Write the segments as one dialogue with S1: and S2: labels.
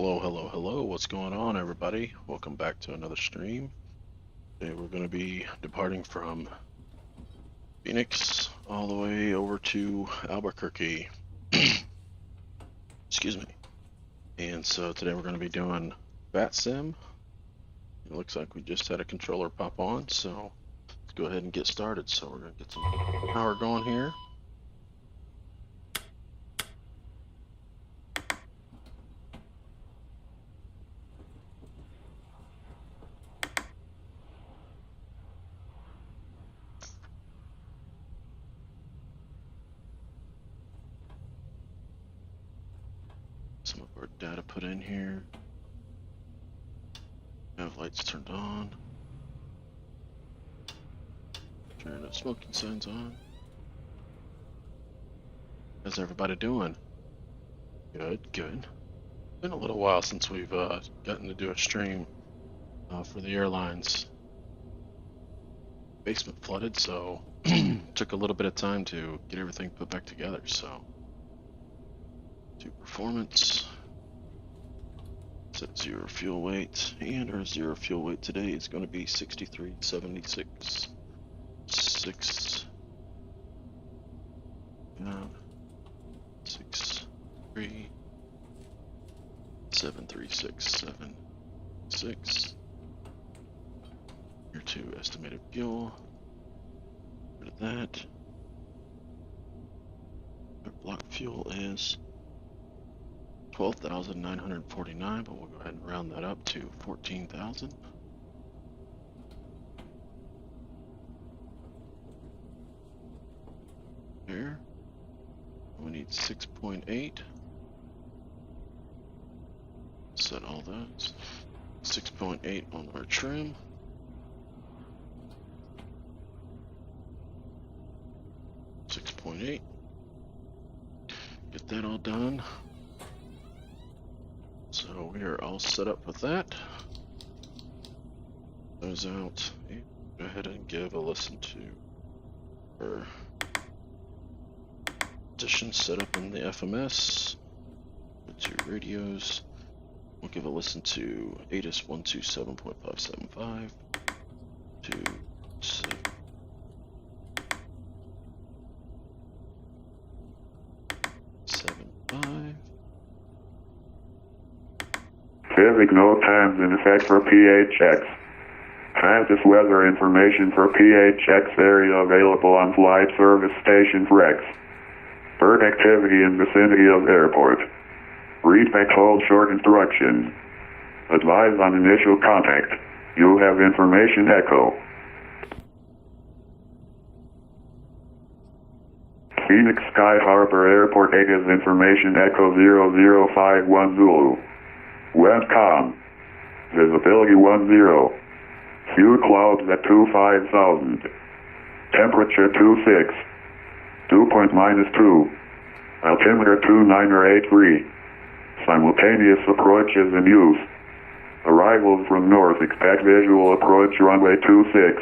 S1: Hello, hello, hello. What's going on, everybody? Welcome back to another stream. Today we're going to be departing from Phoenix all the way over to Albuquerque. Excuse me. And so today we're going to be doing VATSIM. It looks like we just had a controller pop on, so let's go ahead and get started. So we're going to get some power going here. Some of our data put in here. Have lights turned on. Turn the smoking signs on. How's everybody doing? Good, good. Been a little while since we've gotten to do a stream for the airlines. Basement flooded, so took a little bit of time to get everything put back together. So, to performance, set 0 fuel weight, and our 0 fuel weight today is going to be 63.76. 6 6 3 73676. Here to estimated fuel. Rid of that. Our block fuel is 12,949, but we'll go ahead and round that up to 14,000. There. We need 6.8. Set all those. 6.8 on our trim. .8. Get that all done. So we are all set up with that. Those out. Go ahead and give a listen to our position set up in the FMS. Go to radios. We'll give a listen to ATIS 127.575 to 7.
S2: Civic no times in effect for PHX. Transit weather information for PHX area available on flight service stations REX. Bird activity in vicinity of airport. Read by told short instructions. Advise on initial contact. You have information echo. Phoenix Sky Harbor Airport ATIS information echo 0051 Zulu. Westcom. Visibility 10. Few clouds at 25,000. Temperature 26. Dew point -2. Altimeter 2983. Simultaneous approach is in use. Arrivals from north expect visual approach runway 26.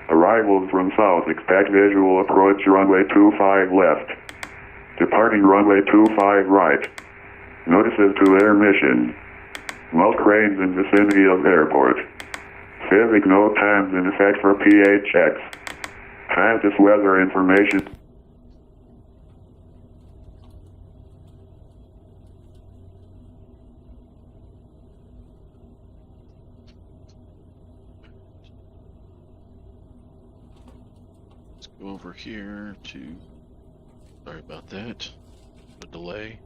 S2: Arrivals from south expect visual approach runway 25 left. Departing runway 25 right. Notices to air mission. Mult cranes in vicinity of airport. Civic no times in effect for PHX. Transit weather information.
S1: Let's go over here to, sorry about that, a delay.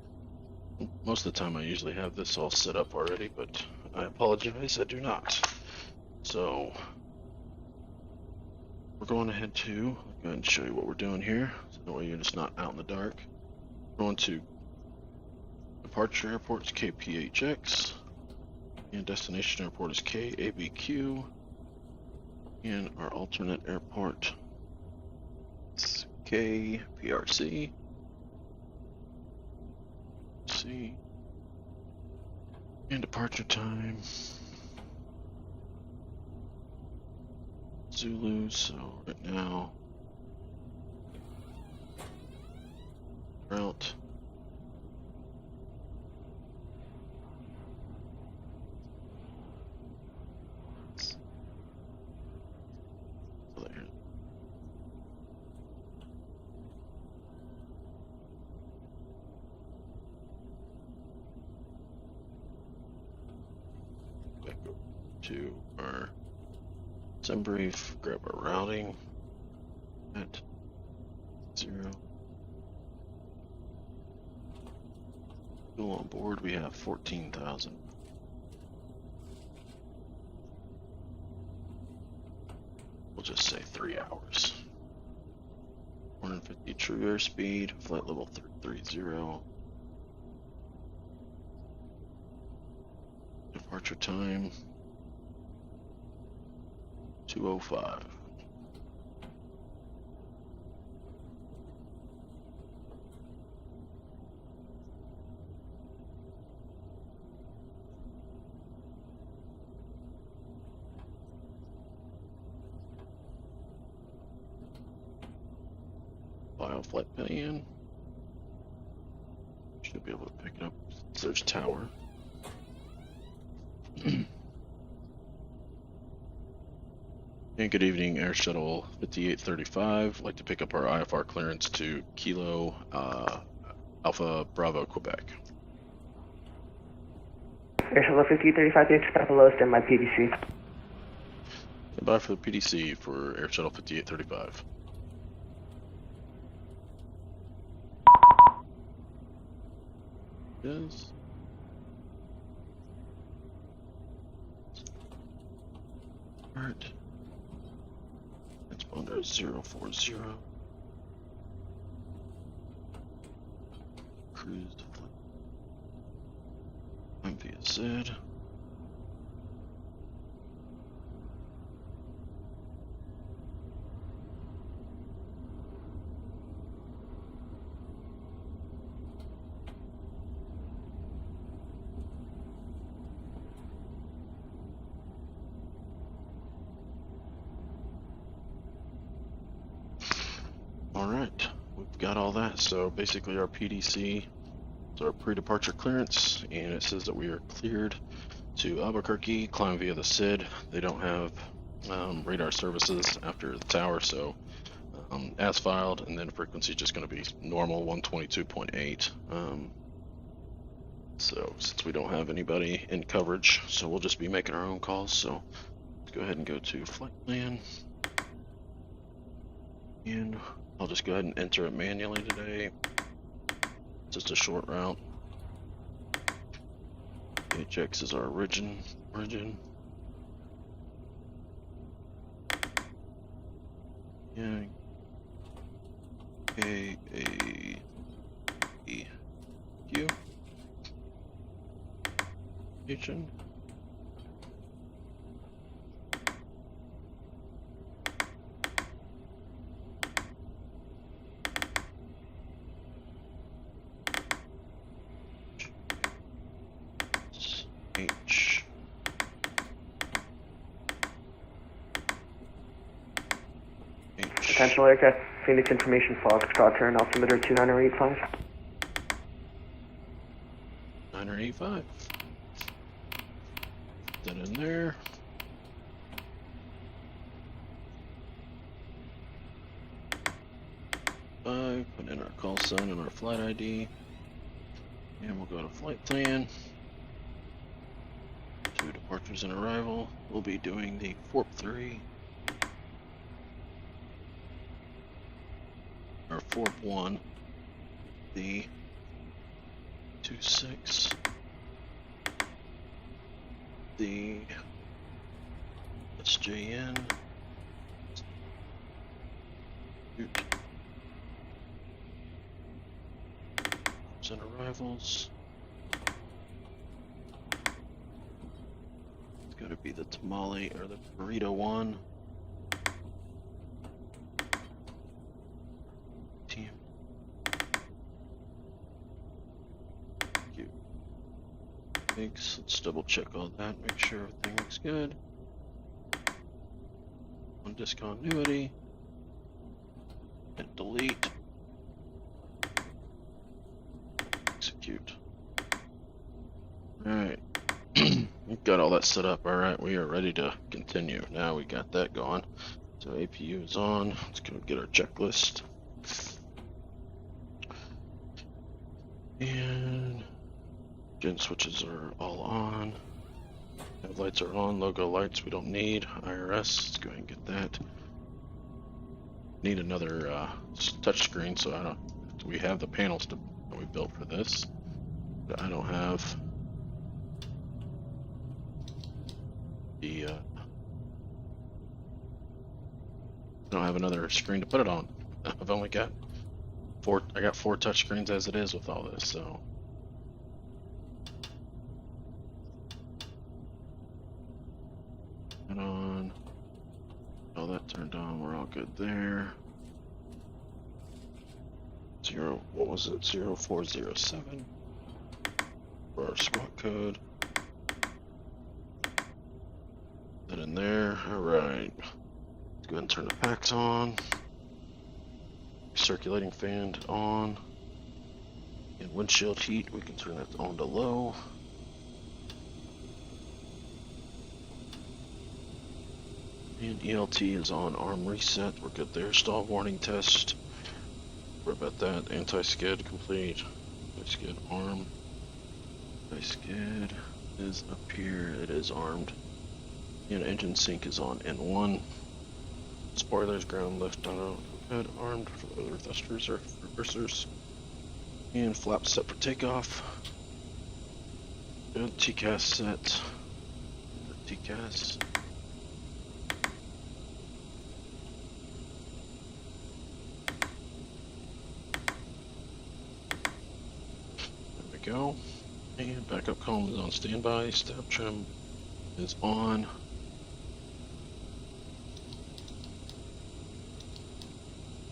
S1: Most of the time I usually have this all set up already, but I apologize, I do not. So we're going ahead to, go ahead and show you what we're doing here, so that way you're just not out in the dark. We're going to departure airport is KPHX, and destination airport is KABQ, and our alternate airport is KPRC. See, and departure time Zulu. So right now route to our sim brief, grab our routing at 0. Fuel on board, we have 14,000. We'll just say 3 hours. 150 true airspeed, flight level 330. Departure time 2:05. File flight plan. Should be able to pick it up. There's tower. And good evening, Air Shuttle 5835. I'd like to pick up our IFR clearance to Kilo Alpha Bravo, Quebec.
S3: Air Shuttle 5835, thanks for below, stand by PDC.
S1: Stand by for the PDC for Air Shuttle 5835. Yes. Alright. Transponder 040. Cruise to flight. I'm via Z. Alright, we've got all that. So basically our PDC is our pre-departure clearance, and it says that we are cleared to Albuquerque, climb via the SID. They don't have radar services after the tower, so as filed, and then frequency is just going to be normal 122.8. So since we don't have anybody in coverage, so we'll just be making our own calls. So let's go ahead and go to flight plan. And I'll just go ahead and enter it manually today. Just a short route. HX is our origin. Yeah. K-A-E-Q. Region. H.
S3: Potential aircraft, Phoenix information, Foxtrot, turn altimeter 2985.
S1: 985. Put that in there. Put in our call sign and our flight ID. And we'll go to flight plan. 2 departures and arrival. We'll be doing the FORP 3. Or FORP 1. The 26. The SJN. And arrivals. It's going to be the tamale or the burrito 1. Team. Cute. Thanks. Let's double check all that. Make sure everything looks good. On discontinuity. Hit delete. Execute. Alright. We've got all that set up. Alright, we are ready to continue. Now we got that going. So APU is on. Let's go get our checklist. And gen switches are all on. Headlights are on, logo lights we don't need. IRS, let's go ahead and get that. Need another touch screen, so I don't. We have the panels that we built for this, but I don't have the. I don't have another screen to put it on. I've only got four. I got 4 touch screens as it is with all this, so. Turn on. All that turned on. We're all good there. What was it? 0407 for our squat code. That in there. All right. Let's go ahead and turn the packs on. Circulating fan on. And windshield heat, we can turn that on to low. And ELT is on arm reset. We're good there. Stall warning test. What about that? Anti-skid complete. Anti-skid arm. Anti-skid is up here. It is armed. And engine sync is on N1. Spoilers, ground lift, good. Armed for the other thrusters or reversers. And flaps set for takeoff. Good. TCAS set. TCAS. Go. And backup column is on standby. Step trim is on.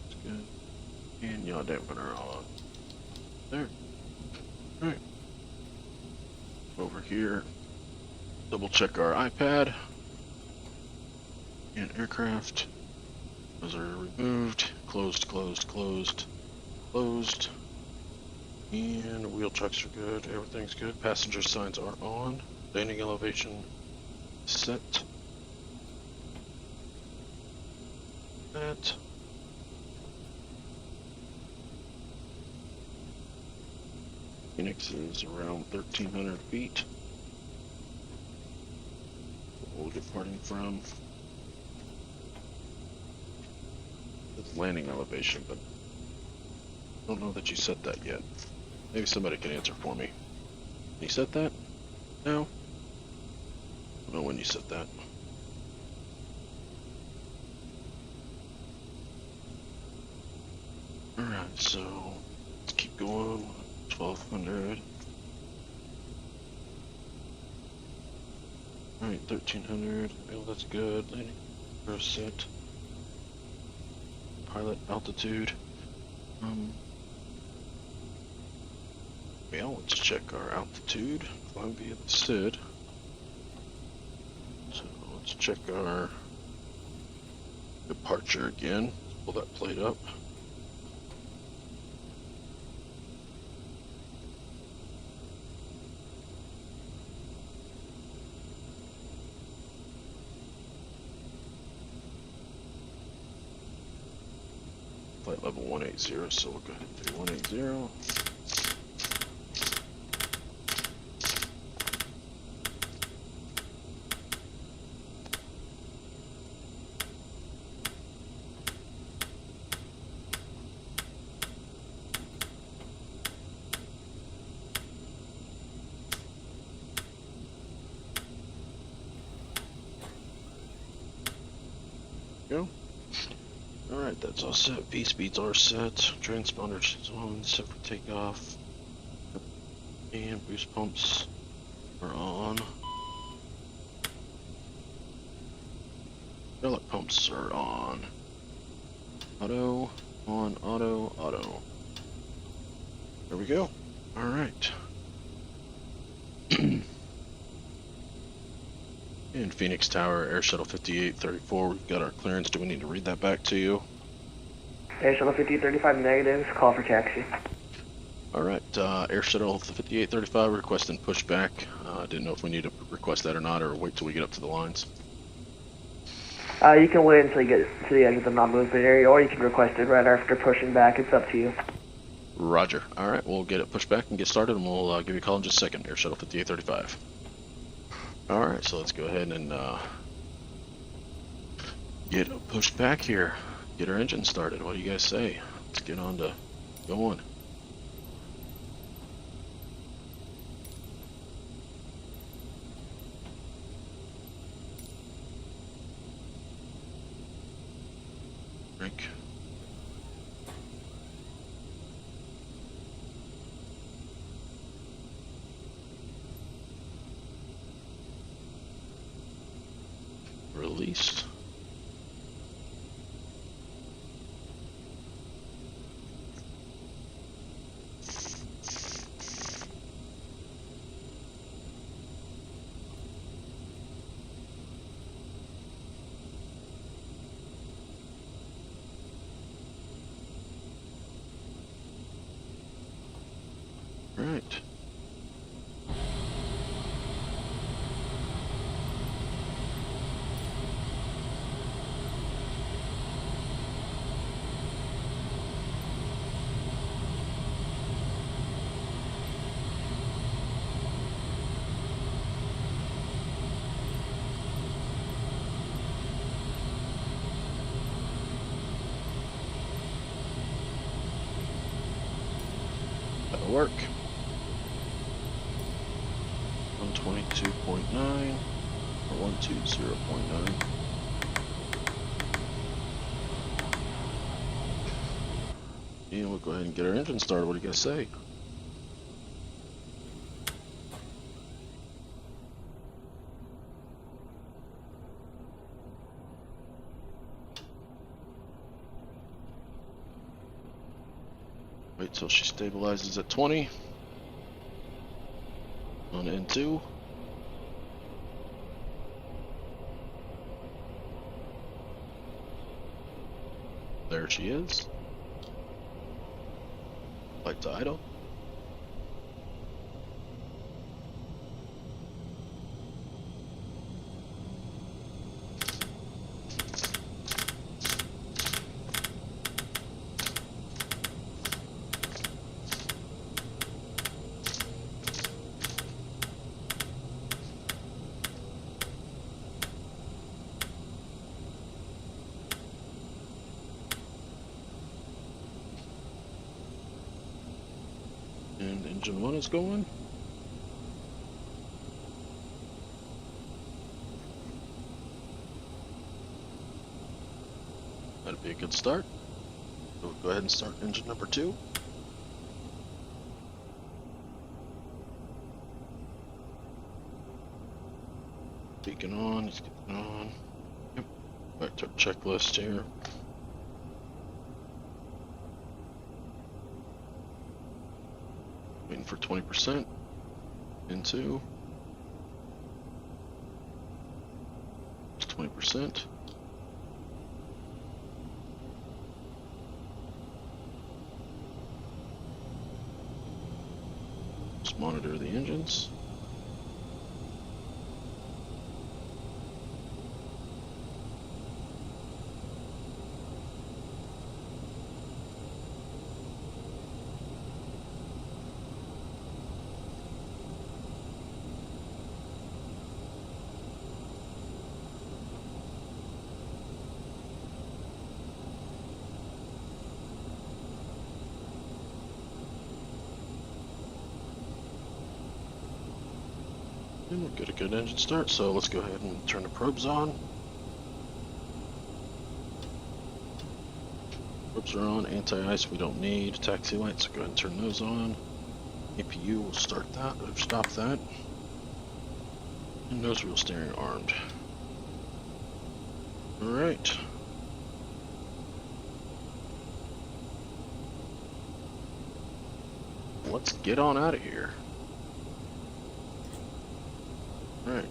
S1: That's good. And yaw dampener on. There. Alright. Over here. Double check our iPad. And aircraft. Those are removed. Closed, closed, closed, closed. And wheel checks are good, everything's good. Passenger signs are on. Landing elevation set. That. Phoenix is around 1,300 feet. We'll be departing from. It's landing elevation, but I don't know that you set that yet. Maybe somebody can answer for me. You set that? No? I don't know when you set that. Alright, so let's keep going. 1,200. Alright, 1,300. Oh, that's good. Landing set. Pilot altitude. Well, let's check our altitude. Climb via the SID. So let's check our departure again. Pull that plate up. Flight level 180, so we'll go ahead and do 180. Go. Alright, that's all set. V-speeds are set. Transponders is on, set for takeoff. And boost pumps are on. Hydraulic pumps are on. Auto, on, auto, auto. There we go. Alright. In Phoenix Tower, Air Shuttle 5834, we've got our clearance. Do we need to read that back to you?
S3: Air Shuttle 5835 negative, call for taxi.
S1: Alright, Air Shuttle 5835 requesting pushback. Didn't know if we need to request that or not, or wait till we get up to the lines.
S3: You can wait until you get to the edge of the non-movement area, or you can request it right after pushing back. It's up to you.
S1: Roger. Alright, we'll get it pushed back and get started, and we'll give you a call in just a second. Air Shuttle 5835. Alright, so let's go ahead and get pushed back here. Get our engine started. What do you guys say? Let's get on to going. Drink. Release. Right. That'll work. 122.9 or 120.9. And we'll go ahead and get our engine started. What do you guys say? Wait till she stabilizes at 20. On N2. There she is. Light to idle. And engine 1 is going. That'd be a good start. So we'll go ahead and start engine number 2. Beacon on, it's getting on. Yep. Back to our checklist here. Waiting for 20%. Into. It's 20%. Just monitor the engines. And we'll get a good engine start, so let's go ahead and turn the probes on. Probes are on, anti-ice we don't need, taxi lights, so go ahead and turn those on. APU will start that, or stop that. And nose wheel steering armed. Alright. Let's get on out of here. Right.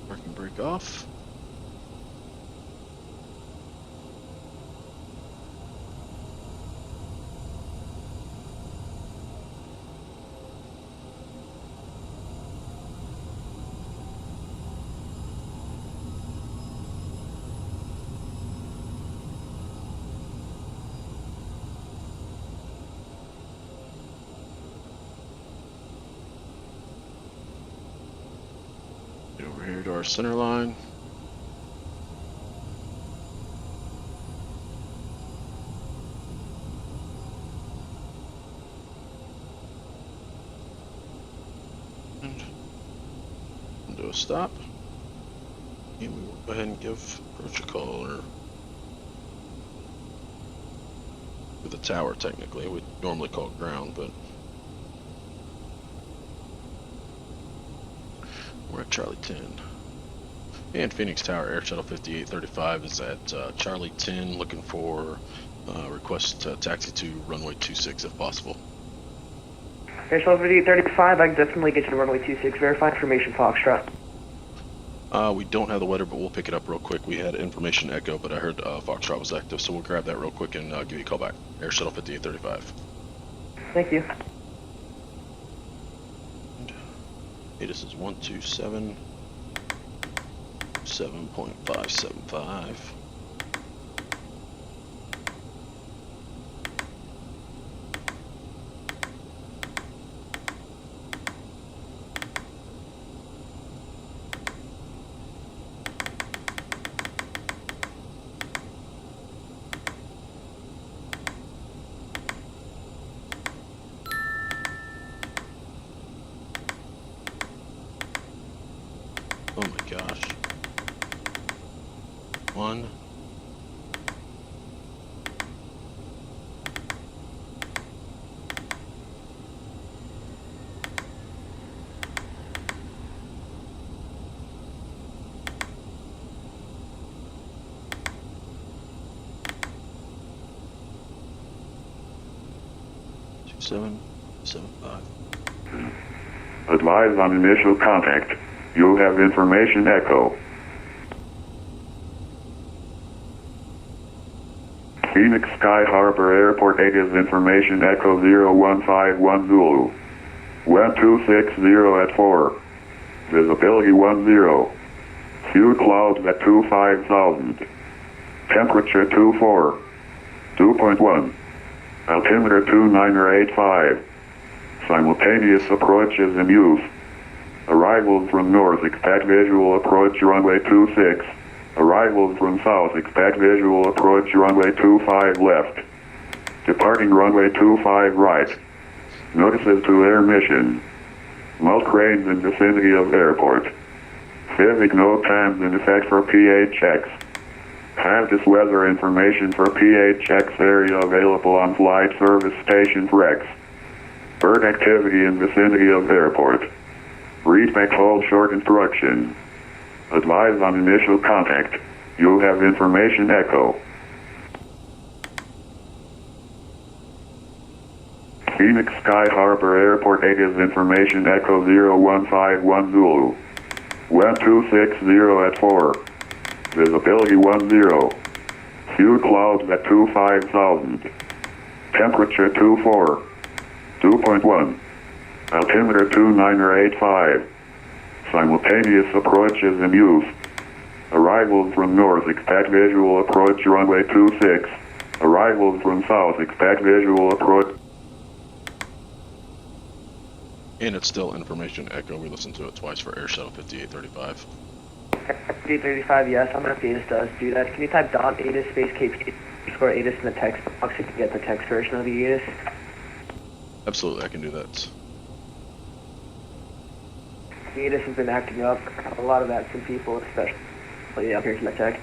S1: Parking brake off. here to our center line. And do a stop. And we will go ahead and give approach a call, or to the tower technically. We normally call it ground, but we're at Charlie 10. And Phoenix Tower Air Shuttle 5835 is at Charlie 10, looking for request taxi to runway 26 if possible.
S3: Air Shuttle 5835, I can definitely get you to runway 26. Verify information, Foxtrot.
S1: We don't have the weather, but we'll pick it up real quick. We had information echo, but I heard Foxtrot was active, so we'll grab that real quick and give you a call back. Air Shuttle 5835.
S3: Thank you.
S1: This is 127 7.575. Oh my gosh. 1. Two 775.
S2: Advise on initial contact. You have information echo. Phoenix Sky Harbor Airport 8 is information echo 0151 Zulu. Wind 260 at 4. Visibility 10. Few clouds at 25,000. Temperature 24. 2.1. Altimeter 2985. Simultaneous approach is in use. Arrivals from north, expect visual approach runway 26. Arrivals from south, expect visual approach runway 25 left. Departing runway 25 right. Notices to air mission. Mult cranes in vicinity of airport. Civic no times in effect for PHX. Hazardous weather information for PHX area available on flight service stations Rex. Bird activity in vicinity of airport. Read back hold short instruction. Advise on initial contact. You have information echo. Phoenix Sky Harbor Airport 8 is information echo 0151 Zulu. Wind 260 at 4. Visibility 10. Few clouds at 25,000. Temperature 24. 2.1. Altimeter 2985. Simultaneous approach is in use. Arrivals from north, expect visual approach runway 26. Arrivals from south, expect visual approach.
S1: And it's still information echo. We listened to it twice for Air Shuttle 5835.
S3: 5835, yes. I'm going to ATIS does do that. Can you type .ATIS space KP score ATIS in the text box so you can get the text version of the ATIS?
S1: Absolutely, I can do that.
S3: The ATIS has been acting up. A lot of that from people, especially up here in the tech.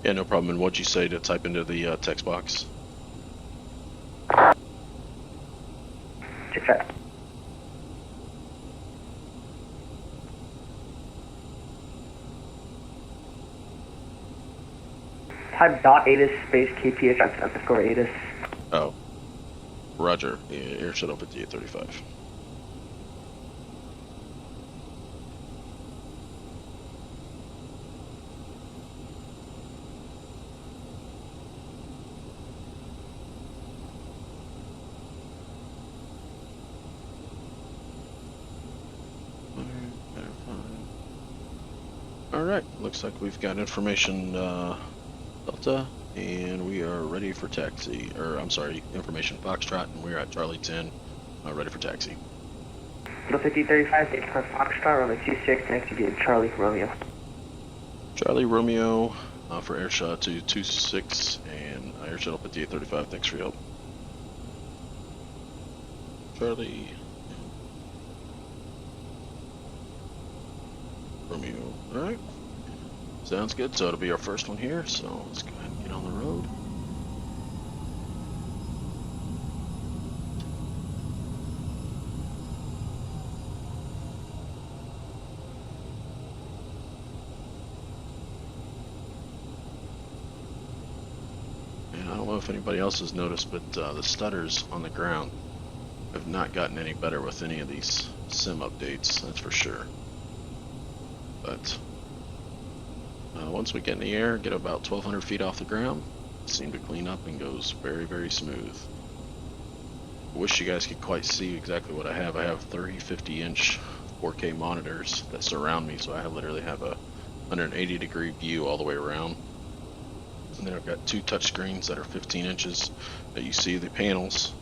S1: Yeah, no problem. And what'd you say to type into the text box?
S3: Check. Type .ATIS space KPH underscore ATIS.
S1: Oh. Roger. Yeah, Air Shuttle 5835. Alright, looks like we've got information Delta, and we are ready for taxi, or I'm sorry, information Foxtrot, and we're at Charlie 10, ready for taxi.
S3: Little 5035, take for Foxtrot, runway 26, next to be Charlie Romeo.
S1: Charlie Romeo for air shot to 26 and air shuttle 5835. Thanks for your help. Charlie Romeo. Alright. Sounds good. So it'll be our first one here. So let's go ahead and get on the road. And I don't know if anybody else has noticed, but the stutters on the ground have not gotten any better with any of these sim updates, that's for sure. But once we get in the air, get about 1,200 feet off the ground, it seems to clean up and goes very, very smooth. I wish you guys could quite see exactly what I have. I have 50-inch 4K monitors that surround me, so I literally have a 180-degree view all the way around. And then I've got two touch screens that are 15 inches that you see the panels.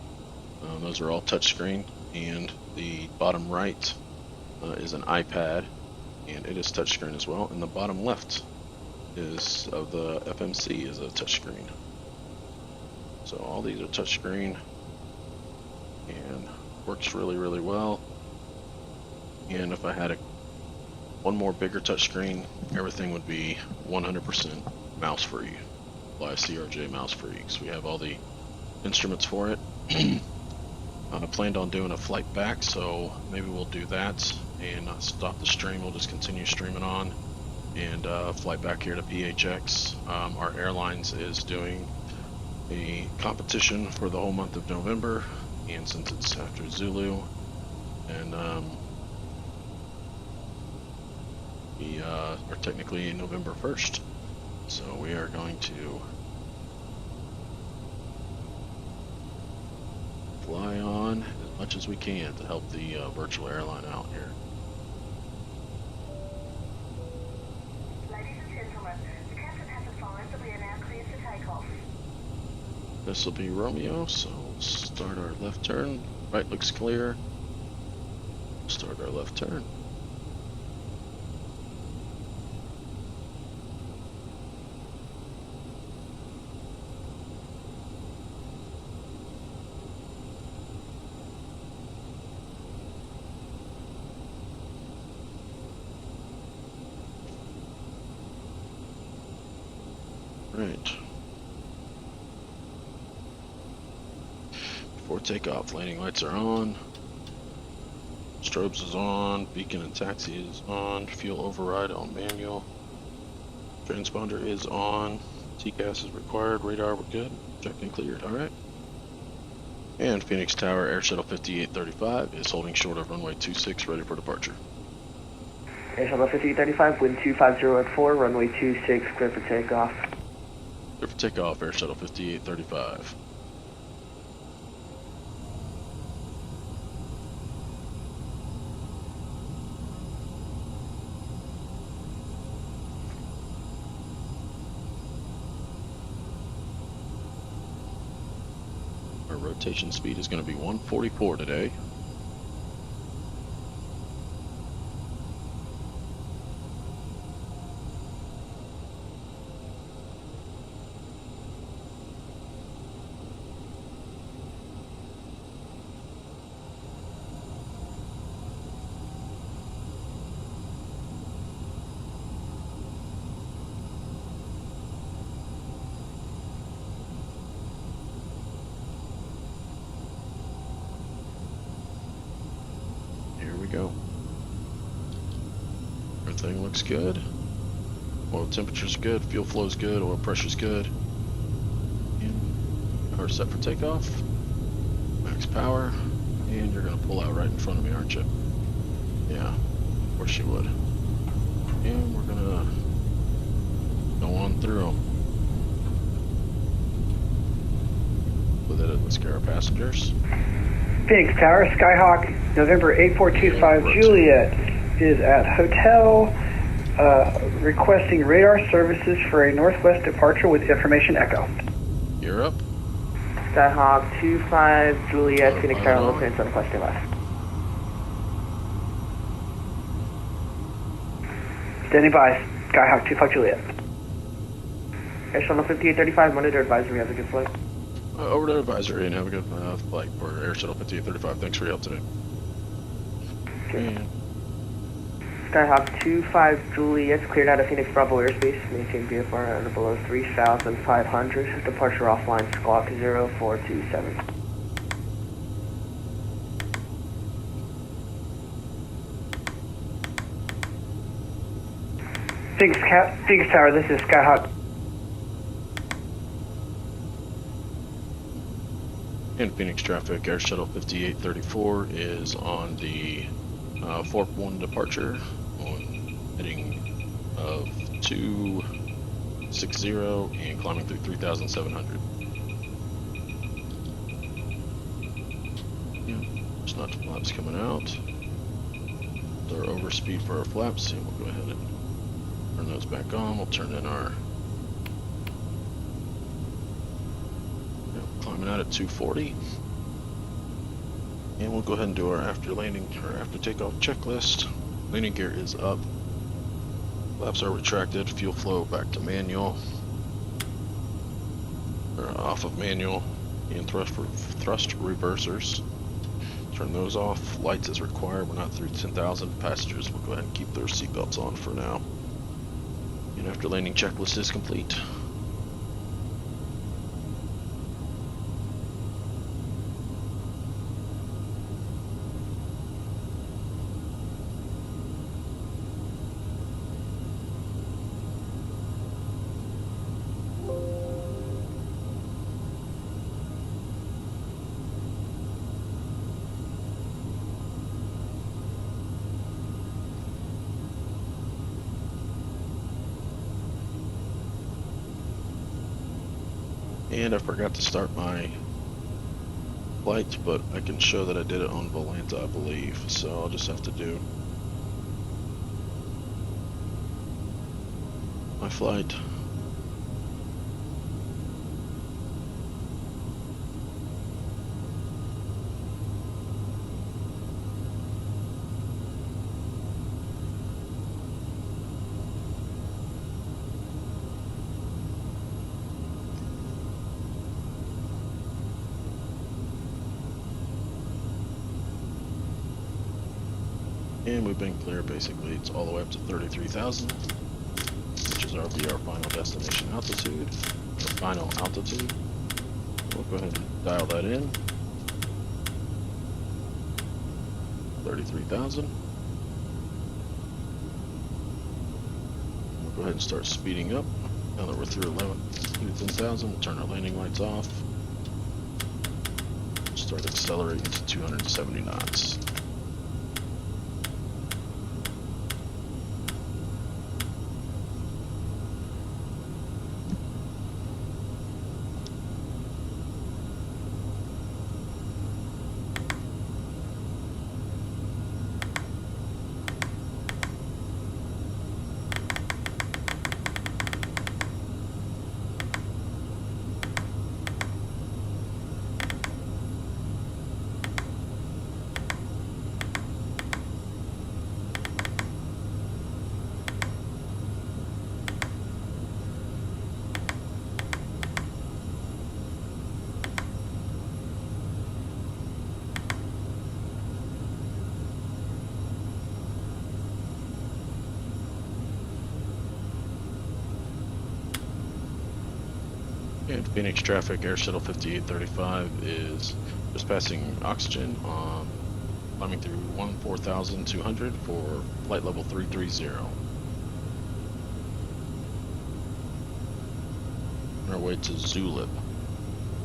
S1: Those are all touchscreen, and the bottom right is an iPad, and it is touchscreen as well. And the bottom left is of the FMC is a touchscreen. So all these are touchscreen, and works really, really well. And if I had one more bigger touchscreen, everything would be 100% mouse free. By CRJ mouse free, because we have all the instruments for it. I planned on doing a flight back, so maybe we'll do that and stop the stream. We'll just continue streaming on and fly back here to PHX. Our Airlines is doing a competition for the whole month of November, and since it's after Zulu, and we are technically November 1st, so we are going to fly on as much as we can to help the virtual airline out here.
S4: Ladies and gentlemen, the captain has advised that we are now clear for takeoff.
S1: This will be Romeo, so we'll start our left turn. Right looks clear. Start our left turn. Right. Before takeoff, landing lights are on. Strobes is on. Beacon and taxi is on. Fuel override on manual. Transponder is on. TCAS is required. Radar, we're good. Checked and cleared. Alright. And Phoenix Tower Air Shuttle 5835 is holding short of runway 26, ready for departure.
S3: Air Shuttle 5835, wind 250 at 4, runway 26, clear for takeoff.
S1: Clear for takeoff, Air Shuttle 5835. Our rotation speed is going to be 144 today. Go. Everything looks good. Oil temperature's good, fuel flow's good, oil pressure's good. And power set for takeoff. Max power. And you're gonna pull out right in front of me, aren't you? Yeah, of course you would. And we're gonna go on through. With it, let's get our passengers.
S5: Phoenix Tower, Skyhawk, November 8425 Juliet is at hotel, requesting radar services for a northwest departure with information echo.
S1: You're up.
S3: Skyhawk 25 Juliet, Phoenix Tower, low clearance on question left.
S5: Standing by, Skyhawk 25 Juliet.
S3: Air Shuttle 5835, monitor advisory, have a good flight.
S1: Over to advisory and have a good flight for Air Shuttle 5835. Thanks for your help today. And
S3: Skyhawk 25 Juliet's cleared out of Phoenix Bravo airspace. Maintain VFR under below 3,500. Departure offline, squawk 0427.
S5: Phoenix Tower, this is Skyhawk.
S1: in Phoenix traffic, Air Shuttle 5834 is on the 4-1 departure on heading of 260 and climbing through 3,700. Yeah, there's not flaps coming out. They're overspeed for our flaps, and we'll go ahead and turn those back on. We'll turn in our climbing out at 240, and we'll go ahead and do our after landing or after takeoff checklist. Landing gear is up, flaps are retracted, fuel flow back to manual, or off of manual, and thrust reversers. Turn those off. Lights as required. We're not through 10,000. Passengers will go ahead and keep their seatbelts on for now. And after landing checklist is complete. And I forgot to start my flight, but I can show that I did it on Volanta, I believe. So I'll just have to do my flight. And we've been clear, basically it's all the way up to 33,000, which is our final destination altitude, or final altitude. We'll go ahead and dial that in. 33,000. We'll go ahead and start speeding up. Now that we're through 10,000, we'll turn our landing lights off. Start accelerating to 270 knots. And Phoenix traffic, Air Shuttle 5835 is just passing oxygen, climbing through 14,200 for flight level 330. On our way to Zulip,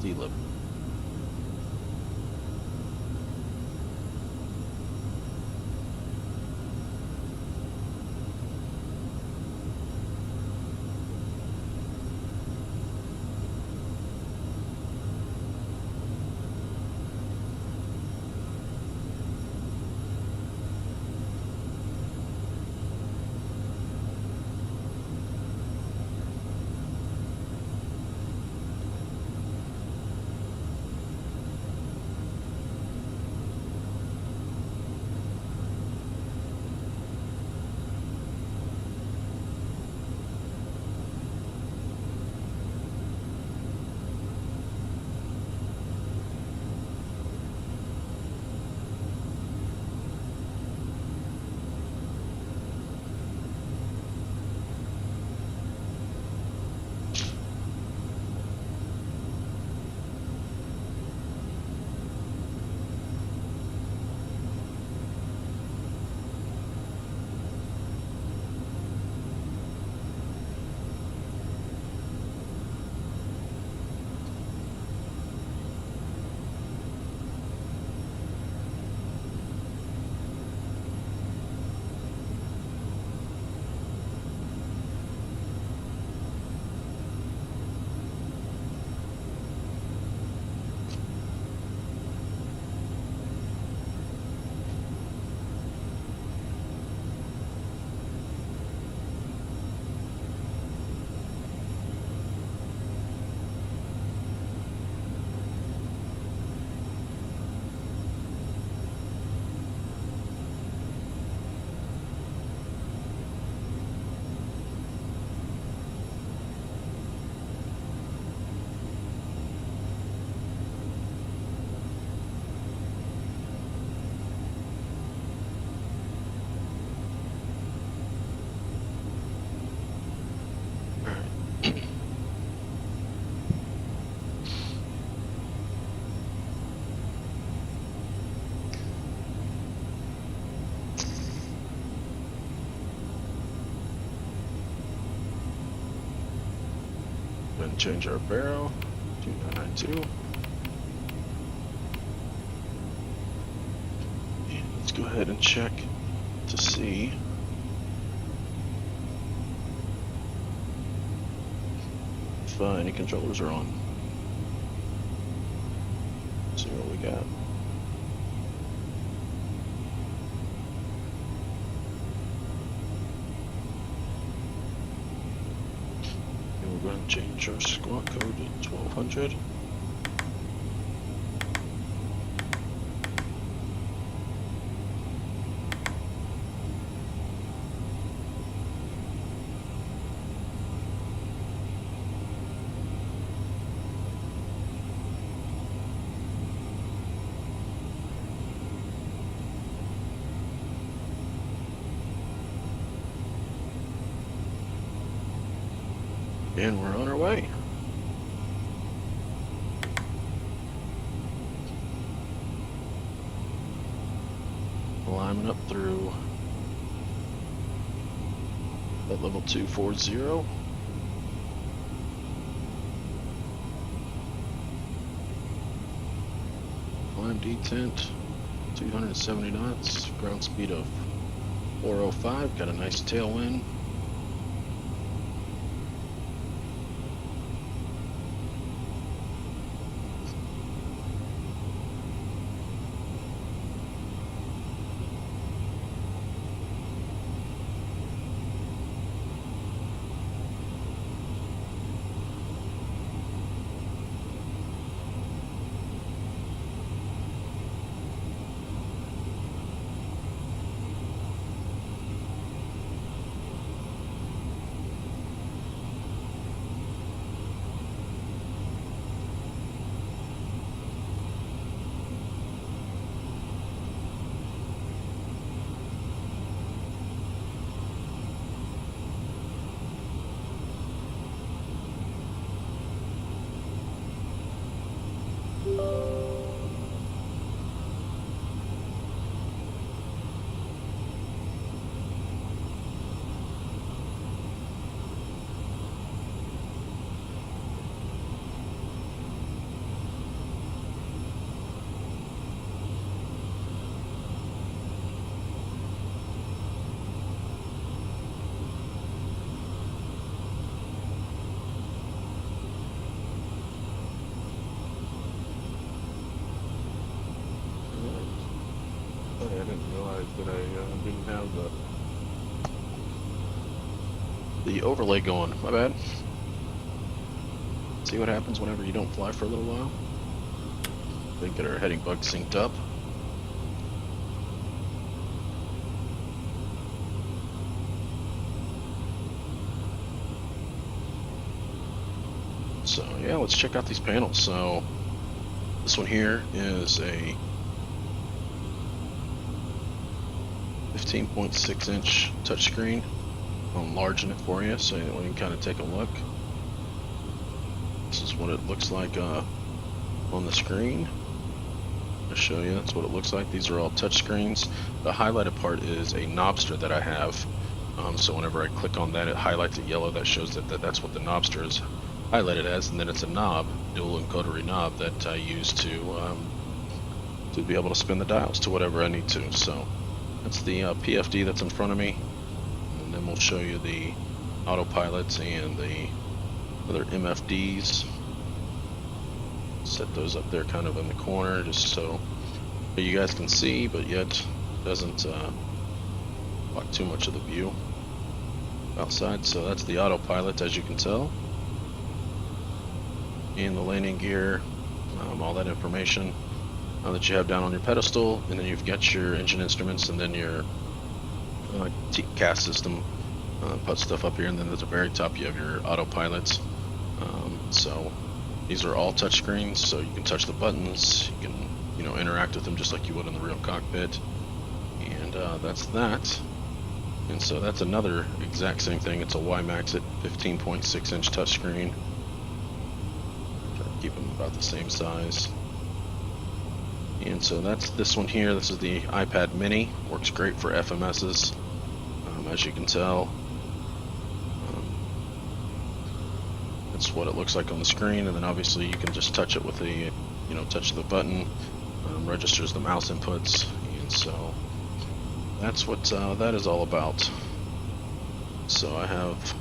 S1: D-Lip. go ahead and change our barrel, 2992. And let's go ahead and check to see if any controllers are on. See what we got. And we're going to change our squawk code to 1200. And we're on our way. Climbing up through at level 240. Climb detent, 270 knots, ground speed of 405, got a nice tailwind. I didn't realize that I didn't have the overlay going. My bad. See what happens whenever you don't fly for a little while? I think get our heading bug synced up. So yeah, let's check out these panels. So this one here is a 15.6-inch touchscreen. I'm enlarging it for you so that we can kind of take a look. This is what it looks like on the screen. I'll show you. That's what it looks like. These are all touch screens. The highlighted part is a Knobster that I have. So whenever I click on that, it highlights it yellow. That shows that that's what the Knobster is highlighted as. And then it's a knob, dual encoder knob, that I use to be able to spin the dials to whatever I need to. So that's the PFD that's in front of me, and then we'll show you the autopilots and the other MFDs. Set those up there kind of in the corner just so you guys can see, but yet doesn't block too much of the view outside. So that's the autopilot, as you can tell, and the landing gear, all that information that you have down on your pedestal, and then you've got your engine instruments, and then your CAS system, put stuff up here, and then at the very top you have your autopilots. So these are all touch screens, so you can touch the buttons, you can interact with them just like you would in the real cockpit, and that's that. And so that's another exact same thing. It's a WiMAX at 15.6-inch touchscreen. Try to keep them about the same size. And so that's this one here. This is the iPad mini. Works great for FMSs, as you can tell. that's what it looks like on the screen, and then obviously you can just touch it with the, touch of the button, registers the mouse inputs, and so that's what that is all about. So I have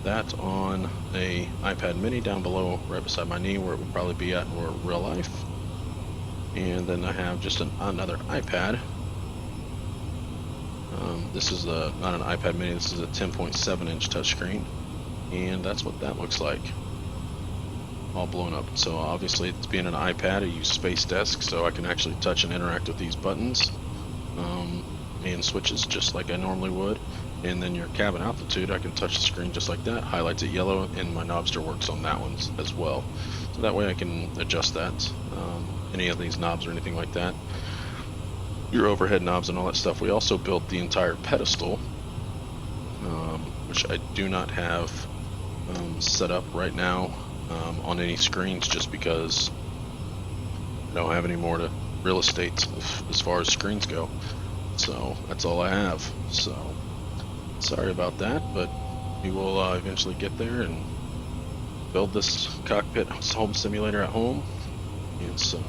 S1: that on a iPad mini down below right beside my knee where it would probably be at in real life, and then I have just another iPad. This is not an iPad mini, this is a 10.7 inch touchscreen, and that's what that looks like, all blown up. So obviously, it's being an iPad, I use Space Desk, so I can actually touch and interact with these buttons and switches just like I normally would. And then your cabin altitude, I can touch the screen just like that, highlights it yellow, and my Knobster works on that one as well. So that way I can adjust that, any of these knobs or anything like that. Your overhead knobs and all that stuff. We also built the entire pedestal, which I do not have set up right now on any screens, just because I don't have any more real estate as far as screens go. So that's all I have. So sorry about that, but we will eventually get there and build this cockpit home simulator at home. And so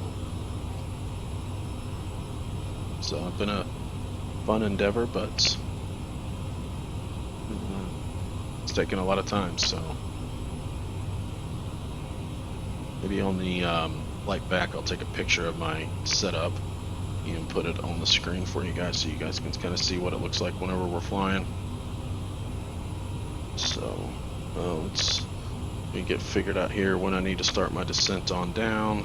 S1: it's been a fun endeavor, but it's taken a lot of time. So maybe on the flight back, I'll take a picture of my setup and put it on the screen for you guys, so you guys can kind of see what it looks like whenever we're flying. So let's get figured out here when I need to start my descent on down.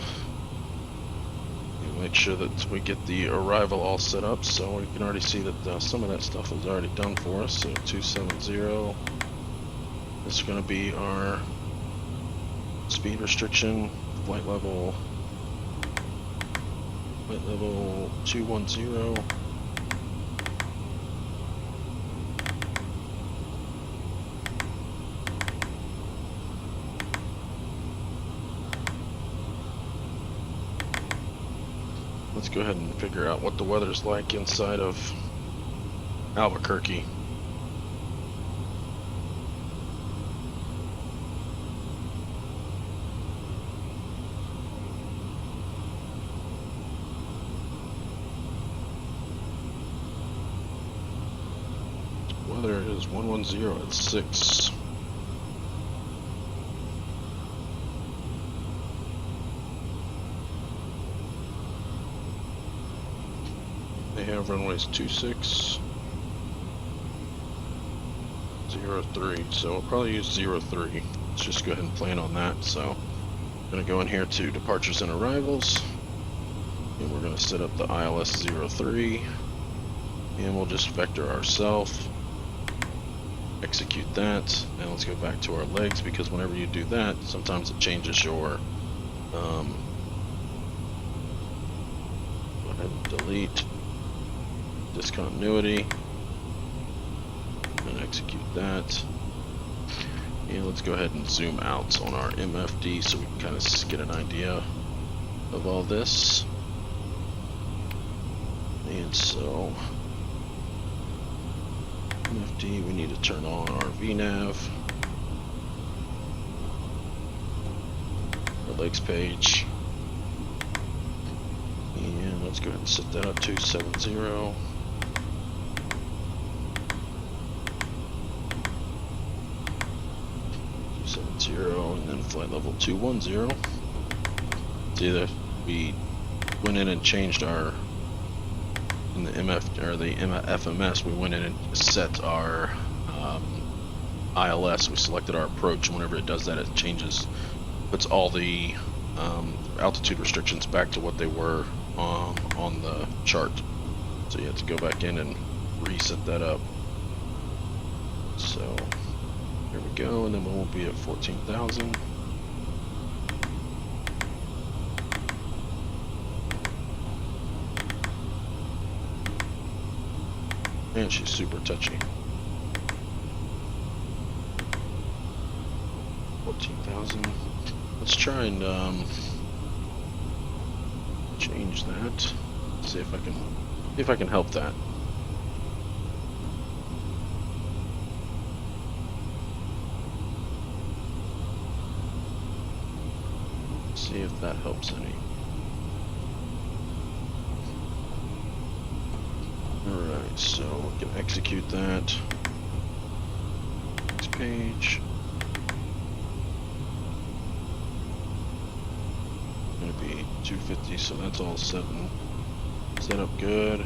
S1: Make sure that we get the arrival all set up, so we can already see that some of that stuff is already done for us. So 270, this is going to be our speed restriction, flight level 210. Let's go ahead and figure out what the weather's like inside of Albuquerque. Weather is 110 at 6. They have runways 26, 03, so we'll probably use 03. Let's just go ahead and plan on that. So I'm going to go in here to departures and arrivals, and we're going to set up the ILS 03, and we'll just vector ourselves, execute that, and let's go back to our legs, because whenever you do that, sometimes it changes your go ahead and delete discontinuity and execute that. And let's go ahead and zoom out on our MFD so we can kind of get an idea of all this. And so MFD, we need to turn on our VNAV, our legs page, and let's go ahead and set that up to 270. And then flight level 210. See that we went in and changed our, in the FMS, we went in and set our ILS. We selected our approach, and whenever it does that, it changes, puts all the altitude restrictions back to what they were on the chart. So you have to go back in and reset that up. So here we go, and then we won't be at 14,000. And she's super touchy. 14,000. Let's try and change that. See if I can help that. See if that helps any. Alright, so we can execute that. Next page. Gonna be 250, so that's all set up good.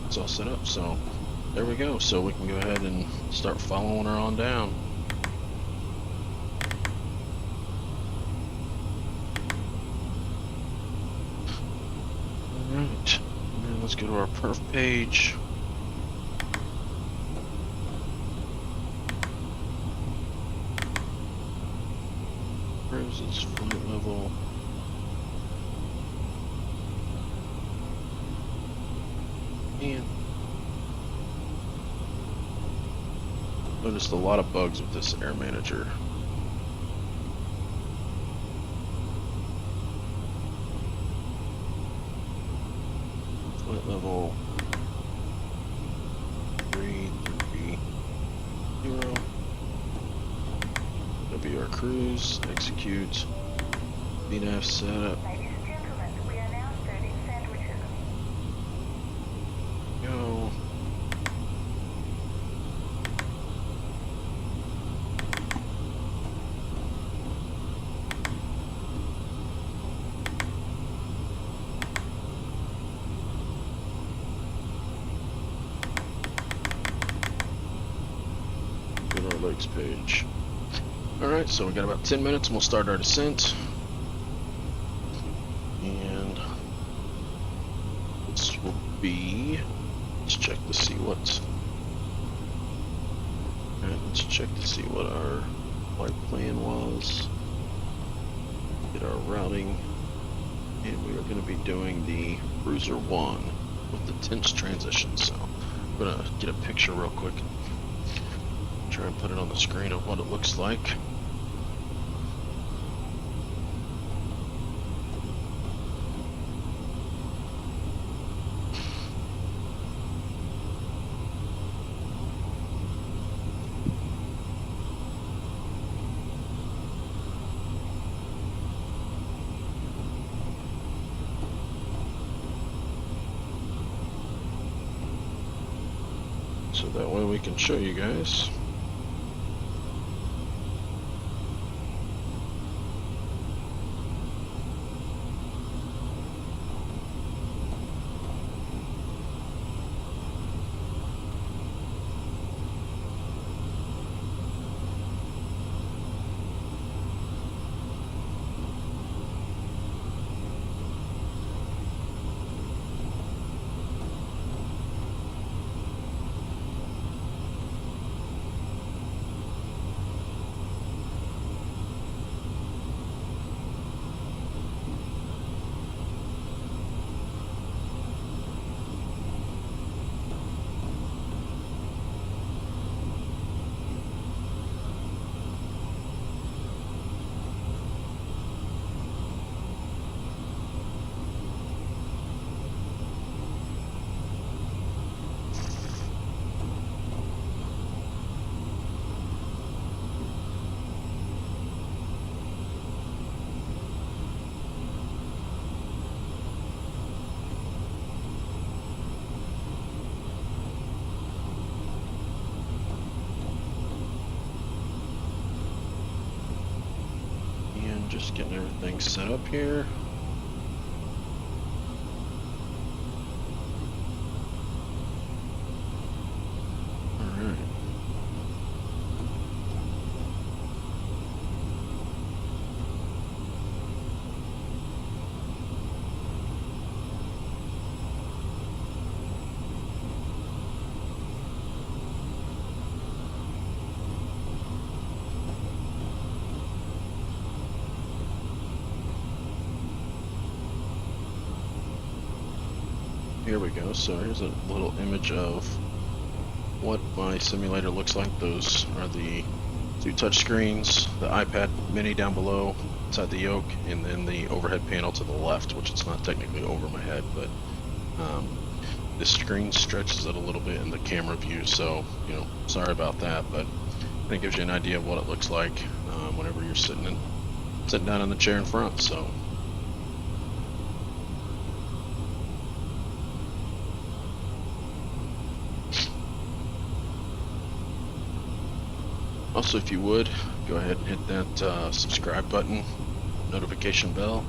S1: It's all set up, so there we go. So we can go ahead and start following her on down. Alright, now let's go to our perf page. Where's its flight level? And noticed a lot of bugs with this Airmanager. Flight level 330. That'll be our cruise. Execute. VNAV setup.
S4: Ladies and gentlemen, we are now serving sandwiches.
S1: Go. Go to our legs page. Alright, so we got about 10 minutes and we'll start our descent. And this will be, let's check to see what, alright, let's check to see what our flight plan was. Get our routing, and we are going to be doing the Cruiser 1 with the tense transition. So I'm going to get a picture real quick, try and put it on the screen of what it looks like. So that way we can show you guys. Just getting everything set up here. Alright. Here we go. So here's a little image of what my simulator looks like. Those are the two touch screens, the iPad mini down below inside the yoke, and then the overhead panel to the left, which it's not technically over my head, but this screen stretches it a little bit in the camera view, so sorry about that, but I think it gives you an idea of what it looks like whenever you're sitting down in the chair in front. So Also, if you would, go ahead and hit that subscribe button, notification bell,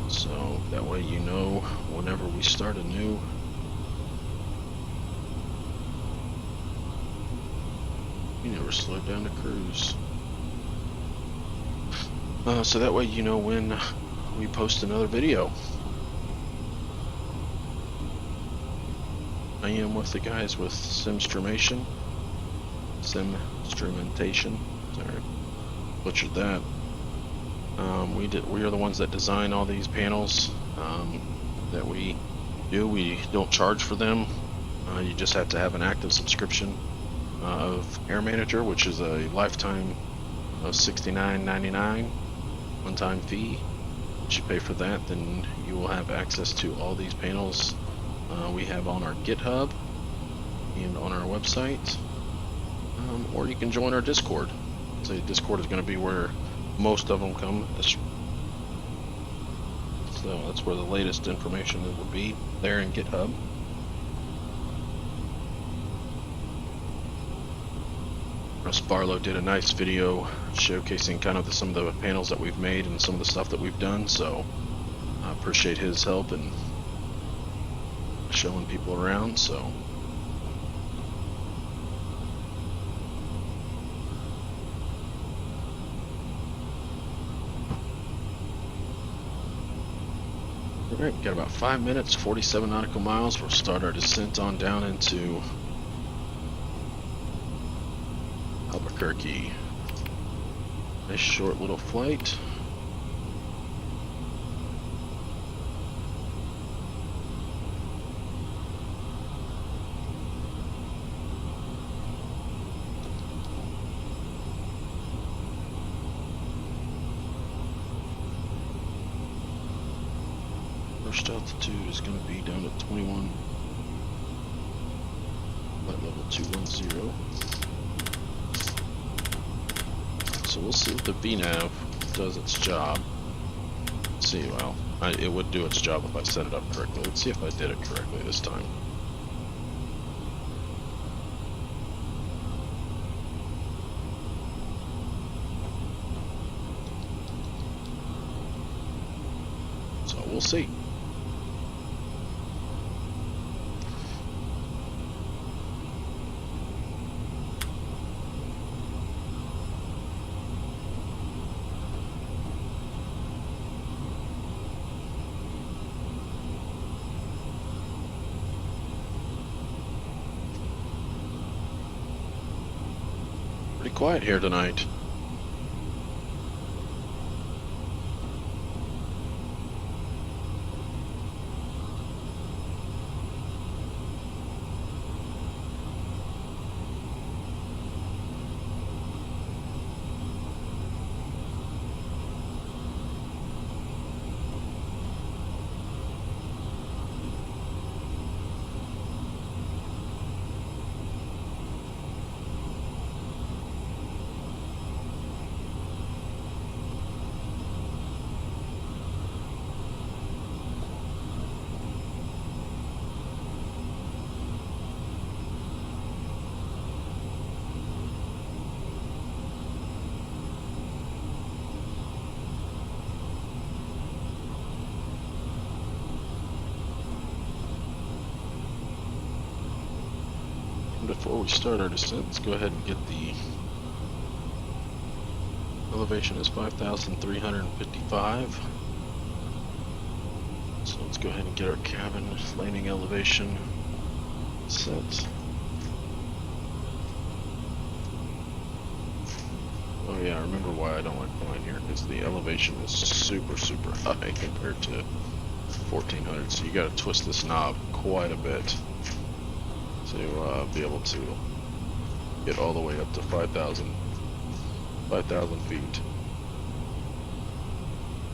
S1: so that way you know whenever we start a new You never slowed down to cruise. So that way you know when we post another video. I am with the guys with SIMSTRUMENTATIon. Sorry, butchered that. We are the ones that design all these panels that we do. We don't charge for them. You just have to have an active subscription of Airmanager, which is a lifetime of $69.99 one-time fee. Once you pay for that, then you will have access to all these panels we have on our GitHub and on our website, or you can join our Discord. So Discord is going to be where most of them come. So that's where the latest information will be, there in GitHub. Barlow did a nice video showcasing kind of some of the panels that we've made and some of the stuff that we've done, so I appreciate his help in showing people around. So alright, got about 5 minutes, 47 nautical miles. We'll start our descent on down into Albuquerque. Nice short little flight. First altitude is going to be down at 21, flight level 210. So we'll see if the VNAV does its job. Let's see, well, it would do its job if I set it up correctly. Let's see if I did it correctly this time. So we'll see. Pretty quiet here tonight. Before we start our descent, let's go ahead and get the elevation is 5,355. So let's go ahead and get our cabin landing elevation set. Oh yeah, I remember why I don't like flying here, because the elevation is super high compared to 1400, so you got to twist this knob quite a bit to be able to get all the way up to 5,000 feet.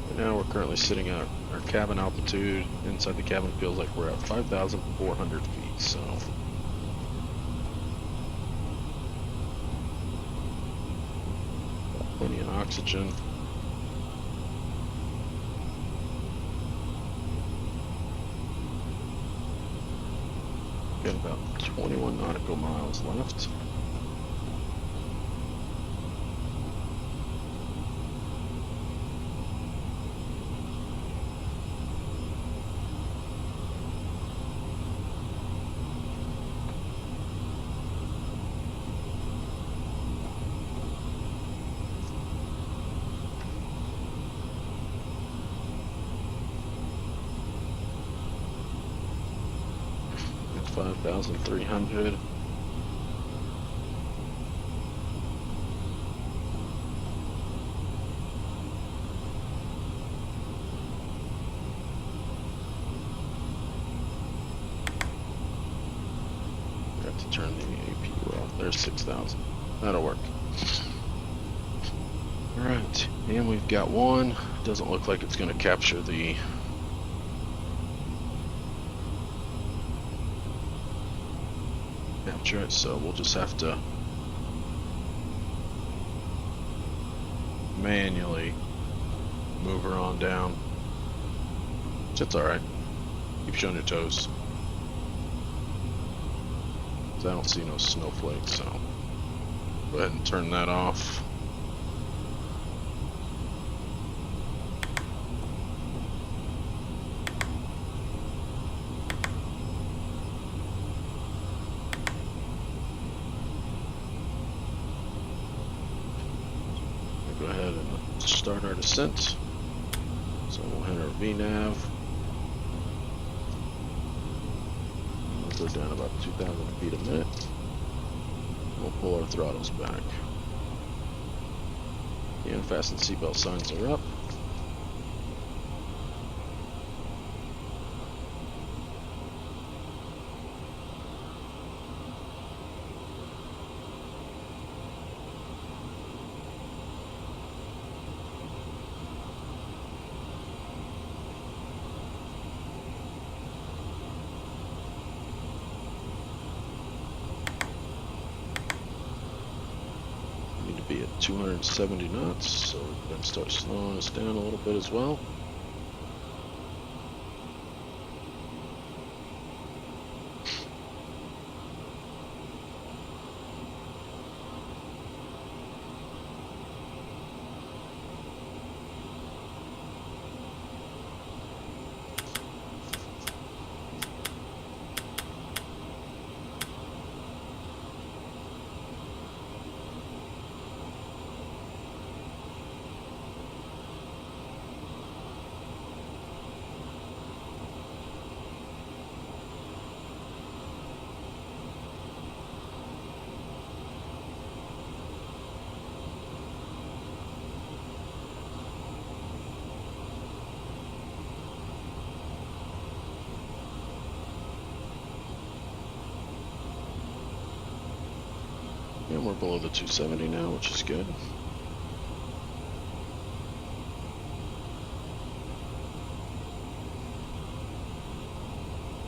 S1: Right now we're currently sitting at our cabin altitude. Inside the cabin feels like we're at 5,400 feet, so plenty of oxygen. Got about 21 nautical miles left. 5,300. Got to turn the APU off. There's 6,000. That'll work. Alright, and we've got one. Doesn't look like it's going to capture the it, so we'll just have to manually move her on down. It's alright. Keep you on your toes. 'Cause I don't see no snowflakes, so go ahead and turn that off. Go ahead and start our descent. So we'll hit our VNAV. We'll go down about 2,000 feet a minute. We'll pull our throttles back. And fasten seatbelt signs are up. Be at 270 knots, so we can start slowing us down a little bit as well. And we're below the 270 now, which is good.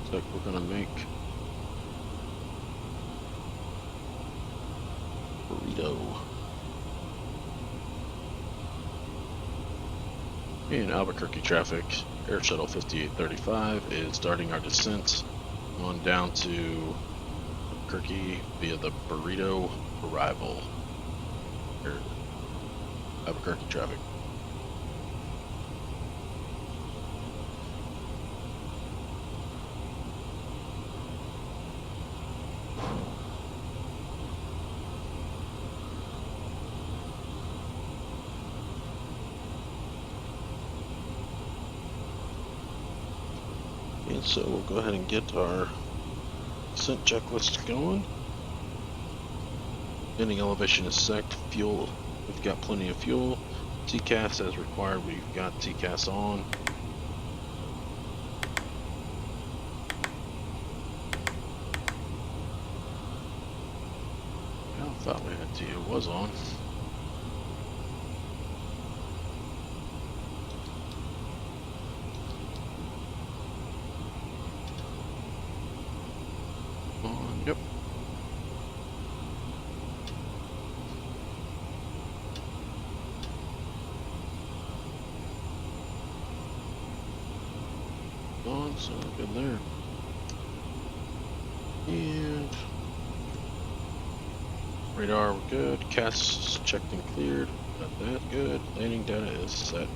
S1: Looks like we're gonna make burrito. In Albuquerque traffic, Air Shuttle 5835 is starting our descent on down to Albuquerque via the Burrito arrival. Here, Albuquerque traffic. And so we'll go ahead and get our descent checklist going. Landing elevation is set. Fuel, we've got plenty of fuel. TCAS as required, we've got TCAS on. I thought we had T, it was on. Yep. On, so good there. And radar, we're good. CAS checked and cleared. Got that good. Landing data is set.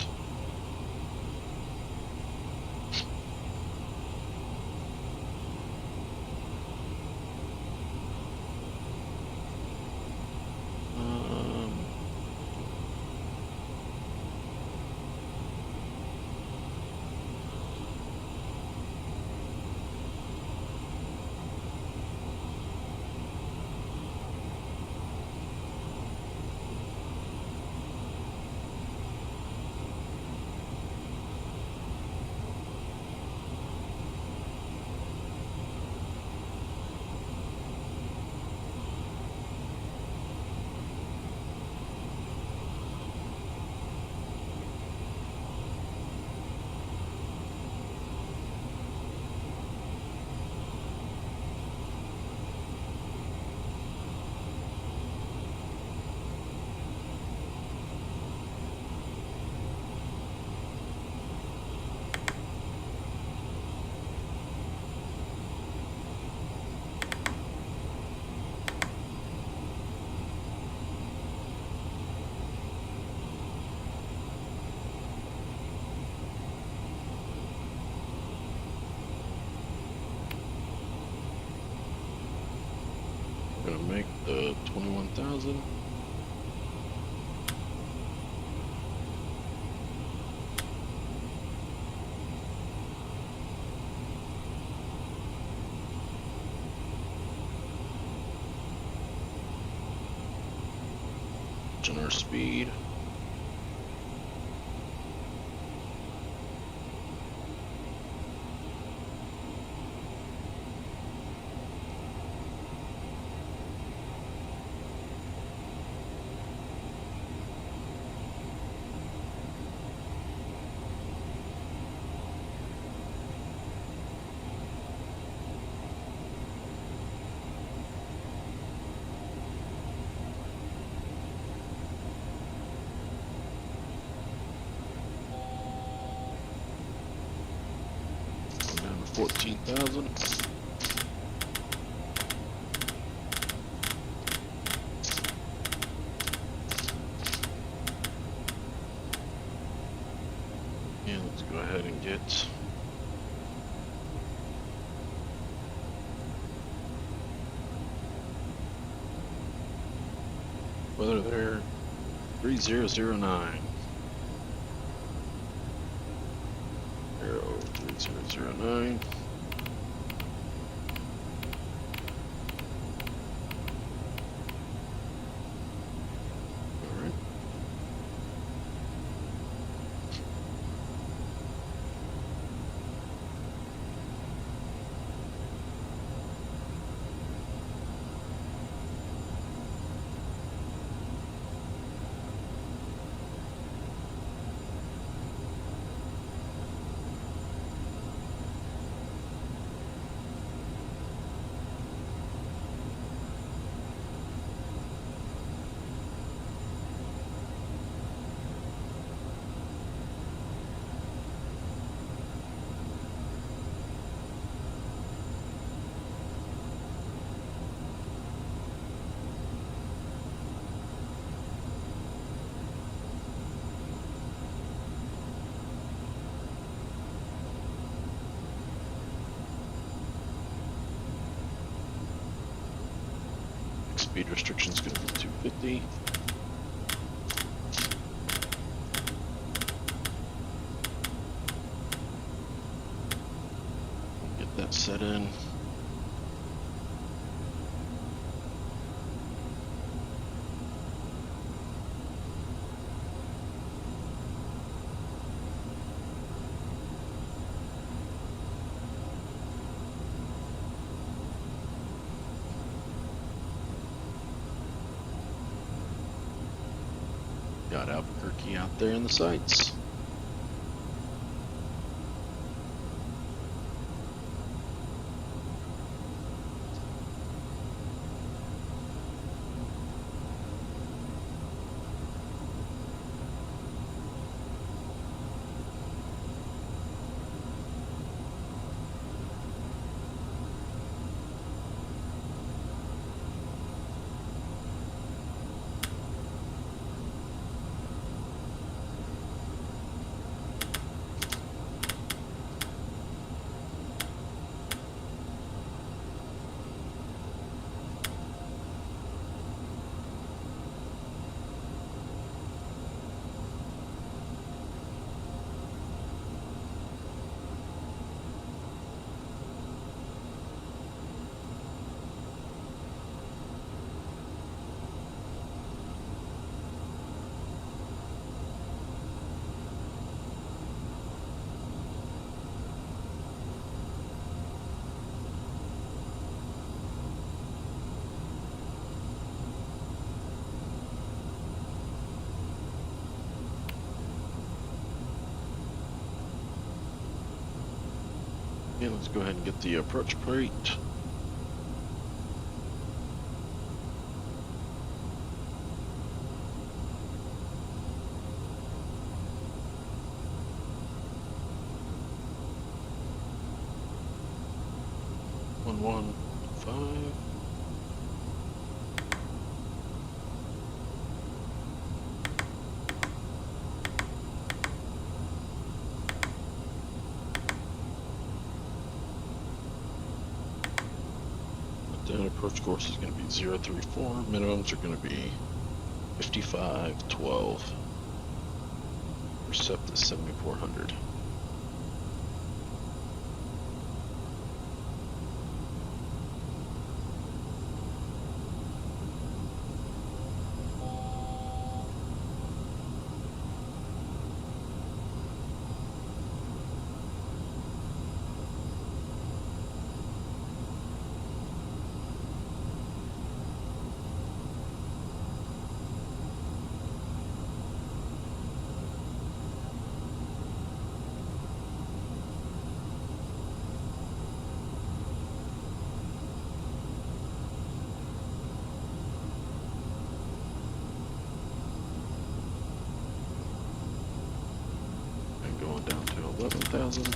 S1: 14,000. Our speed. Down to 14,000. And let's go ahead and get weather there. 3009. Aero 3009. Alright. Speed restriction is going to be 250. Get that set in. Got Albuquerque out there in the sights. Yeah, let's go ahead and get the approach plate. One, 1, 5. Down approach course is going to be 034. Minimums are going to be 5512. Recept is 7400. Down to 11,000.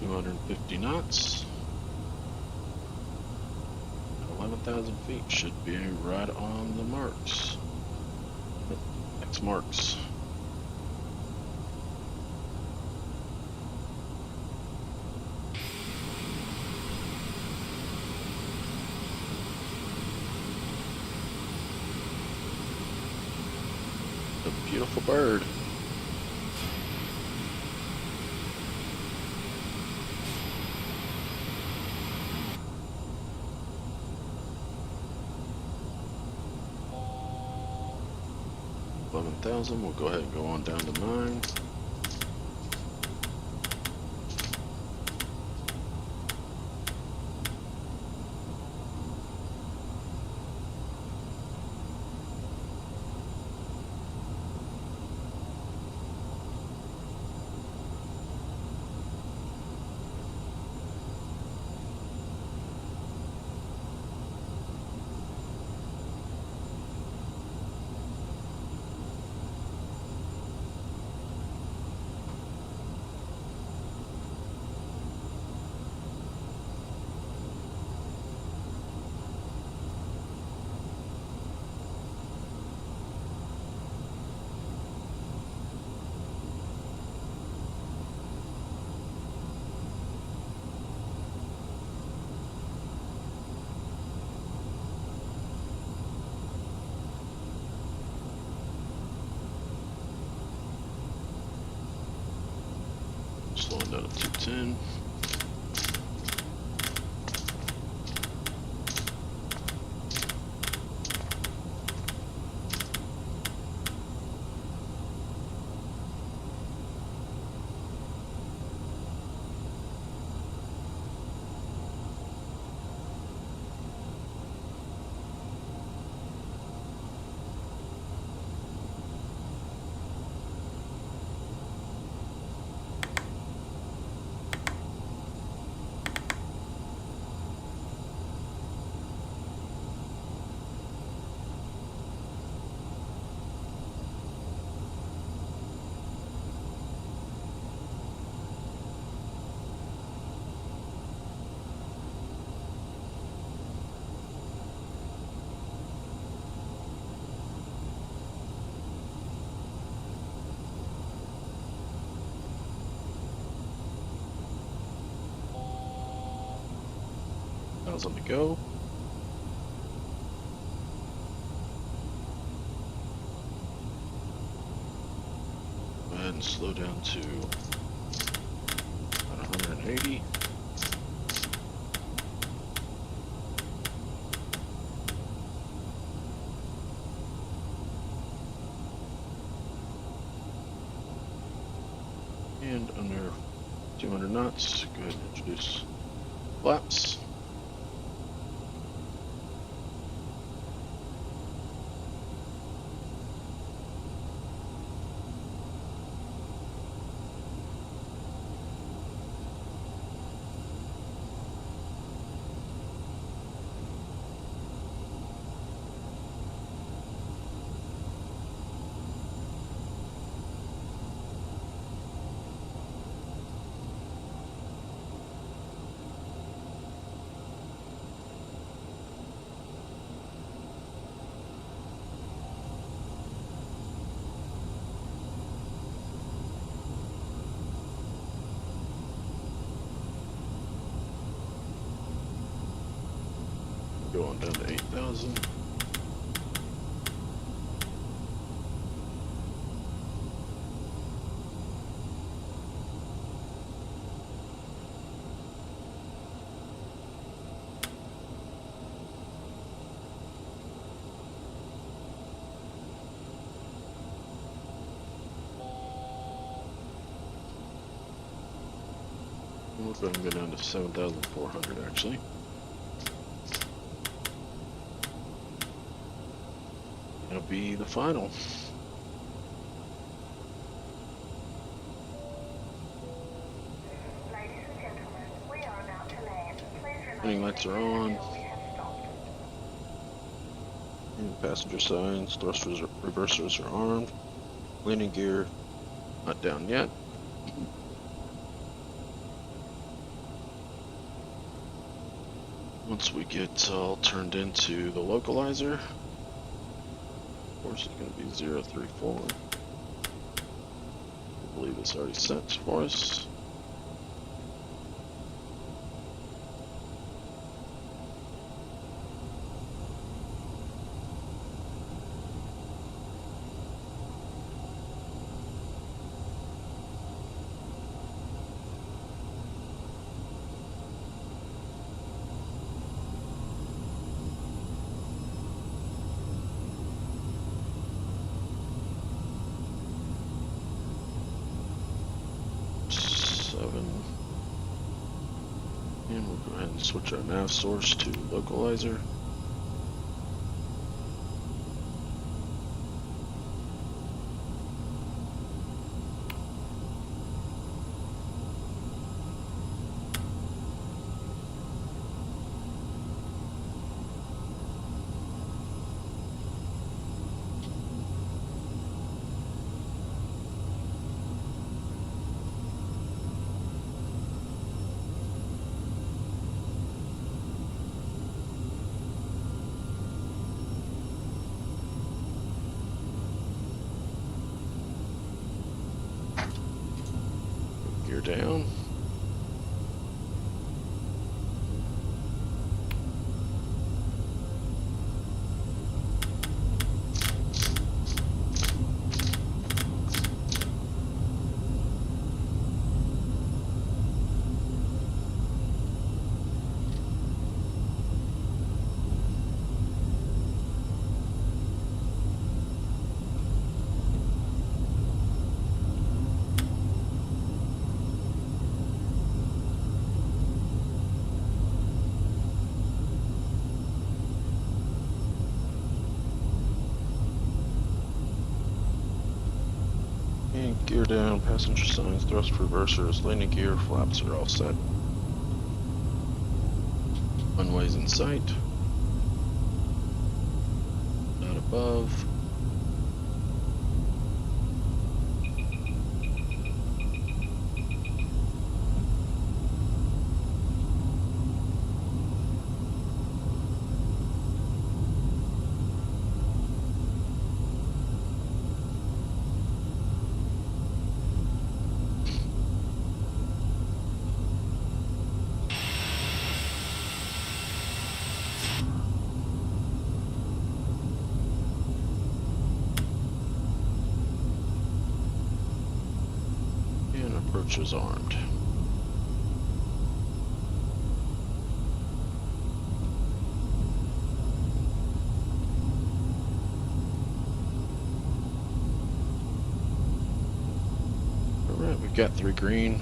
S1: .250 knots. 11,000 feet should be right on the marks. X marks. A beautiful bird. We'll go ahead and go on down to 9. Slowing down to 210. On the go. and slow down to about 180. And under 200 knots, go ahead and introduce flaps. Go on down to 8,000. We'll go ahead and go down to 7,400 actually. That'll be the final.
S4: Ladies and gentlemen, we are about to land. Please
S1: Landing
S4: remain
S1: lights are
S4: seated
S1: on.
S4: until we have stopped.
S1: And passenger signs, thrusters, reversers are armed. Landing gear not down yet. Once we get all turned into the localizer, of course it's going to be 034. I believe it's already set for us. And we'll go ahead and switch our nav source to localizer. Gear down. And gear down, passenger signs, thrust reversers, landing gear, flaps are all set. Runways in sight. Not above. which was armed. Alright, we've got 3 green.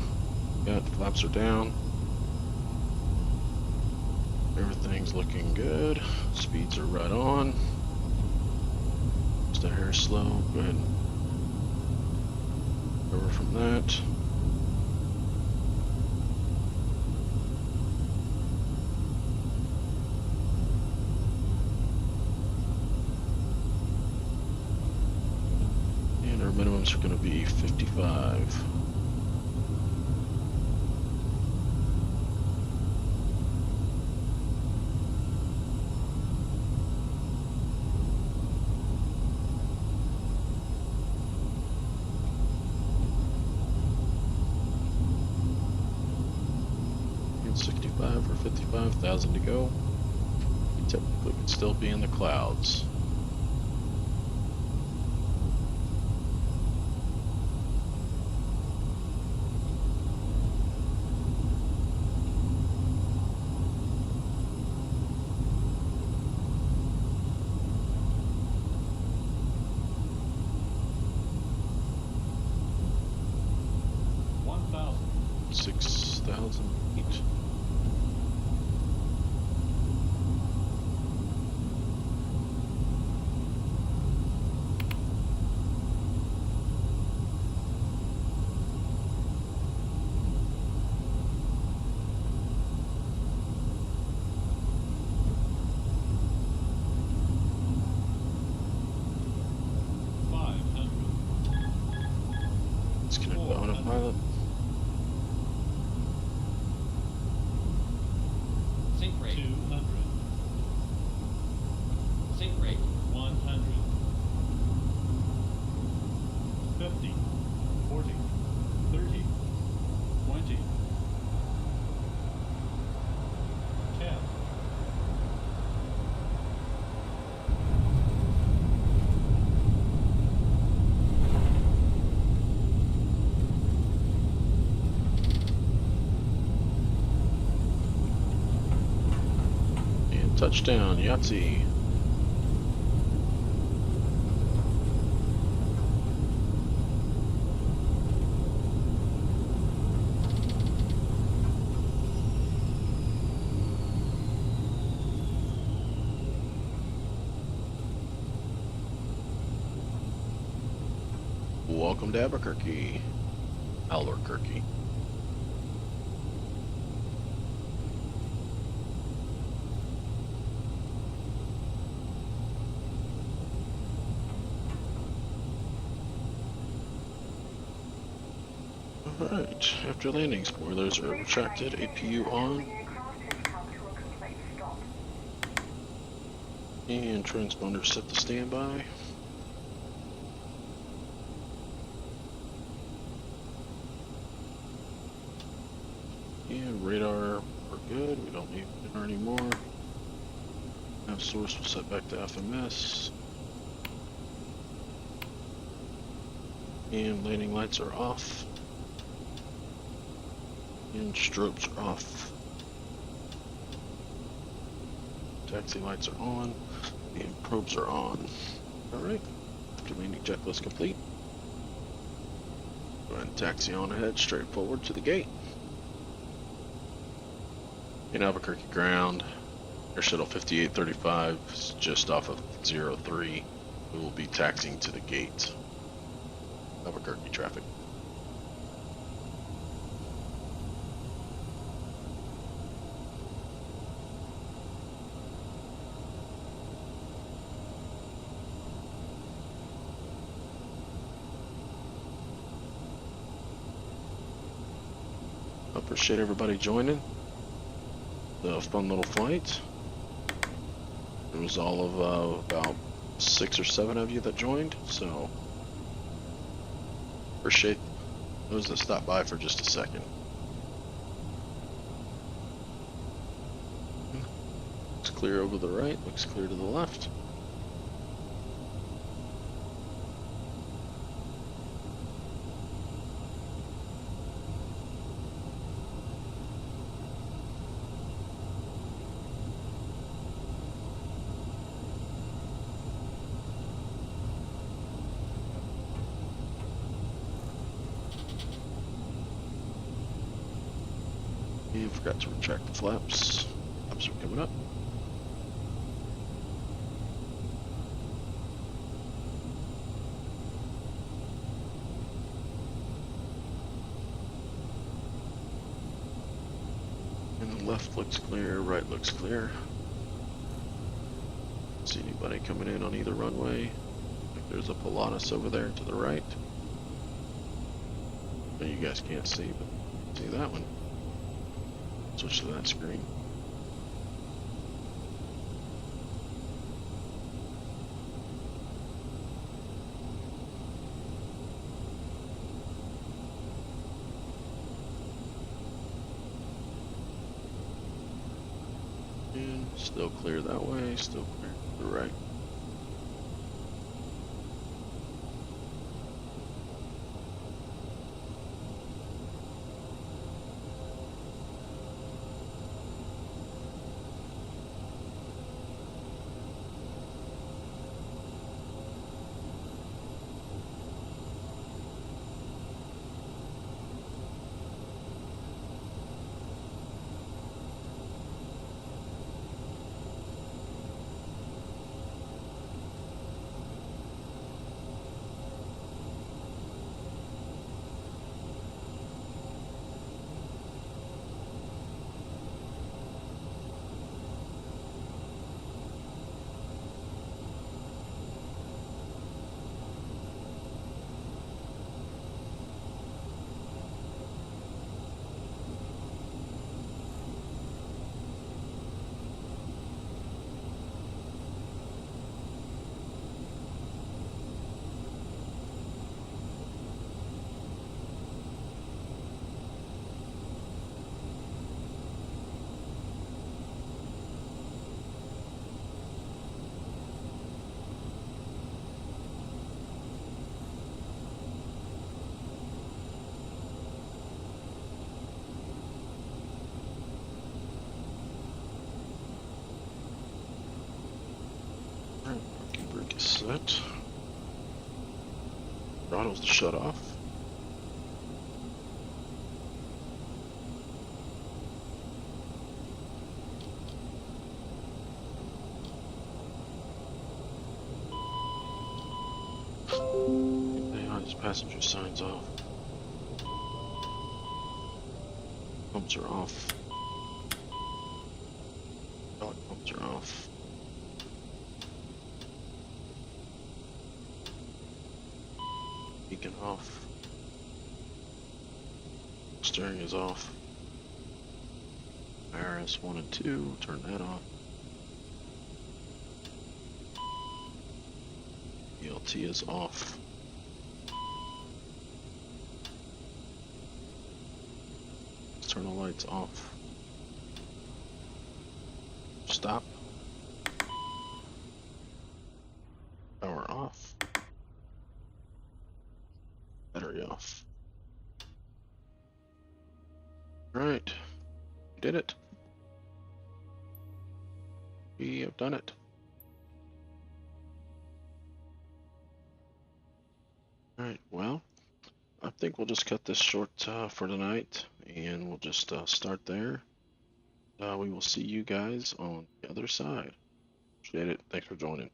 S1: Got flaps are down. Everything's looking good. Speeds are right on. Just a hair slow. Go ahead and over from that. And our minimums are going to be 55. And 65 or 55,000 to go. We technically could still be in the clouds. Pilot.
S6: Sync rate
S7: 200.
S6: sync rate
S7: 100. 50. 40. 30. 20. 10.
S1: Touchdown, Yahtzee. Welcome to Albuquerque. Albuquerque. Alright, after landing, spoilers are retracted, APU on,
S4: The aircraft has come to a complete stop.
S1: and transponder set to standby. And radar, we're good, we don't need radar anymore. Nav source will set back to FMS. And landing lights are off. And strobes are off. Taxi lights are on. And probes are on. Alright. After landing checklist complete. Go ahead and taxi on ahead straight forward to the gate. In Albuquerque ground. Air Shuttle 5835 is just off of 03. We will be taxiing to the gate. Albuquerque traffic. Appreciate everybody joining the fun little flight. It was all of about 6 or 7 of you that joined, so appreciate those that stopped by for just a second. Looks clear over the right, looks clear to the left. Forgot to retract the flaps. Flaps are coming up. And the left looks clear, right looks clear. Don't see anybody coming in on either runway. Like there's a Pilatus over there to the right. No, you guys can't see, but see that one. Switch to that screen. And still clear that way, still clear to the right. Brake is set. Throttle's to shut off. His passenger signs off. Pumps are off. Pumps are off. Beacon off. Steering is off. IRS 1 and 2, turn that off. ELT is off. External lights off. Stop. Power off. Battery off. Alright. We did it. We have done it. Alright, well, I think we'll just cut this short for tonight, and we'll just start there. We will see you guys on the other side. Appreciate it. Thanks for joining.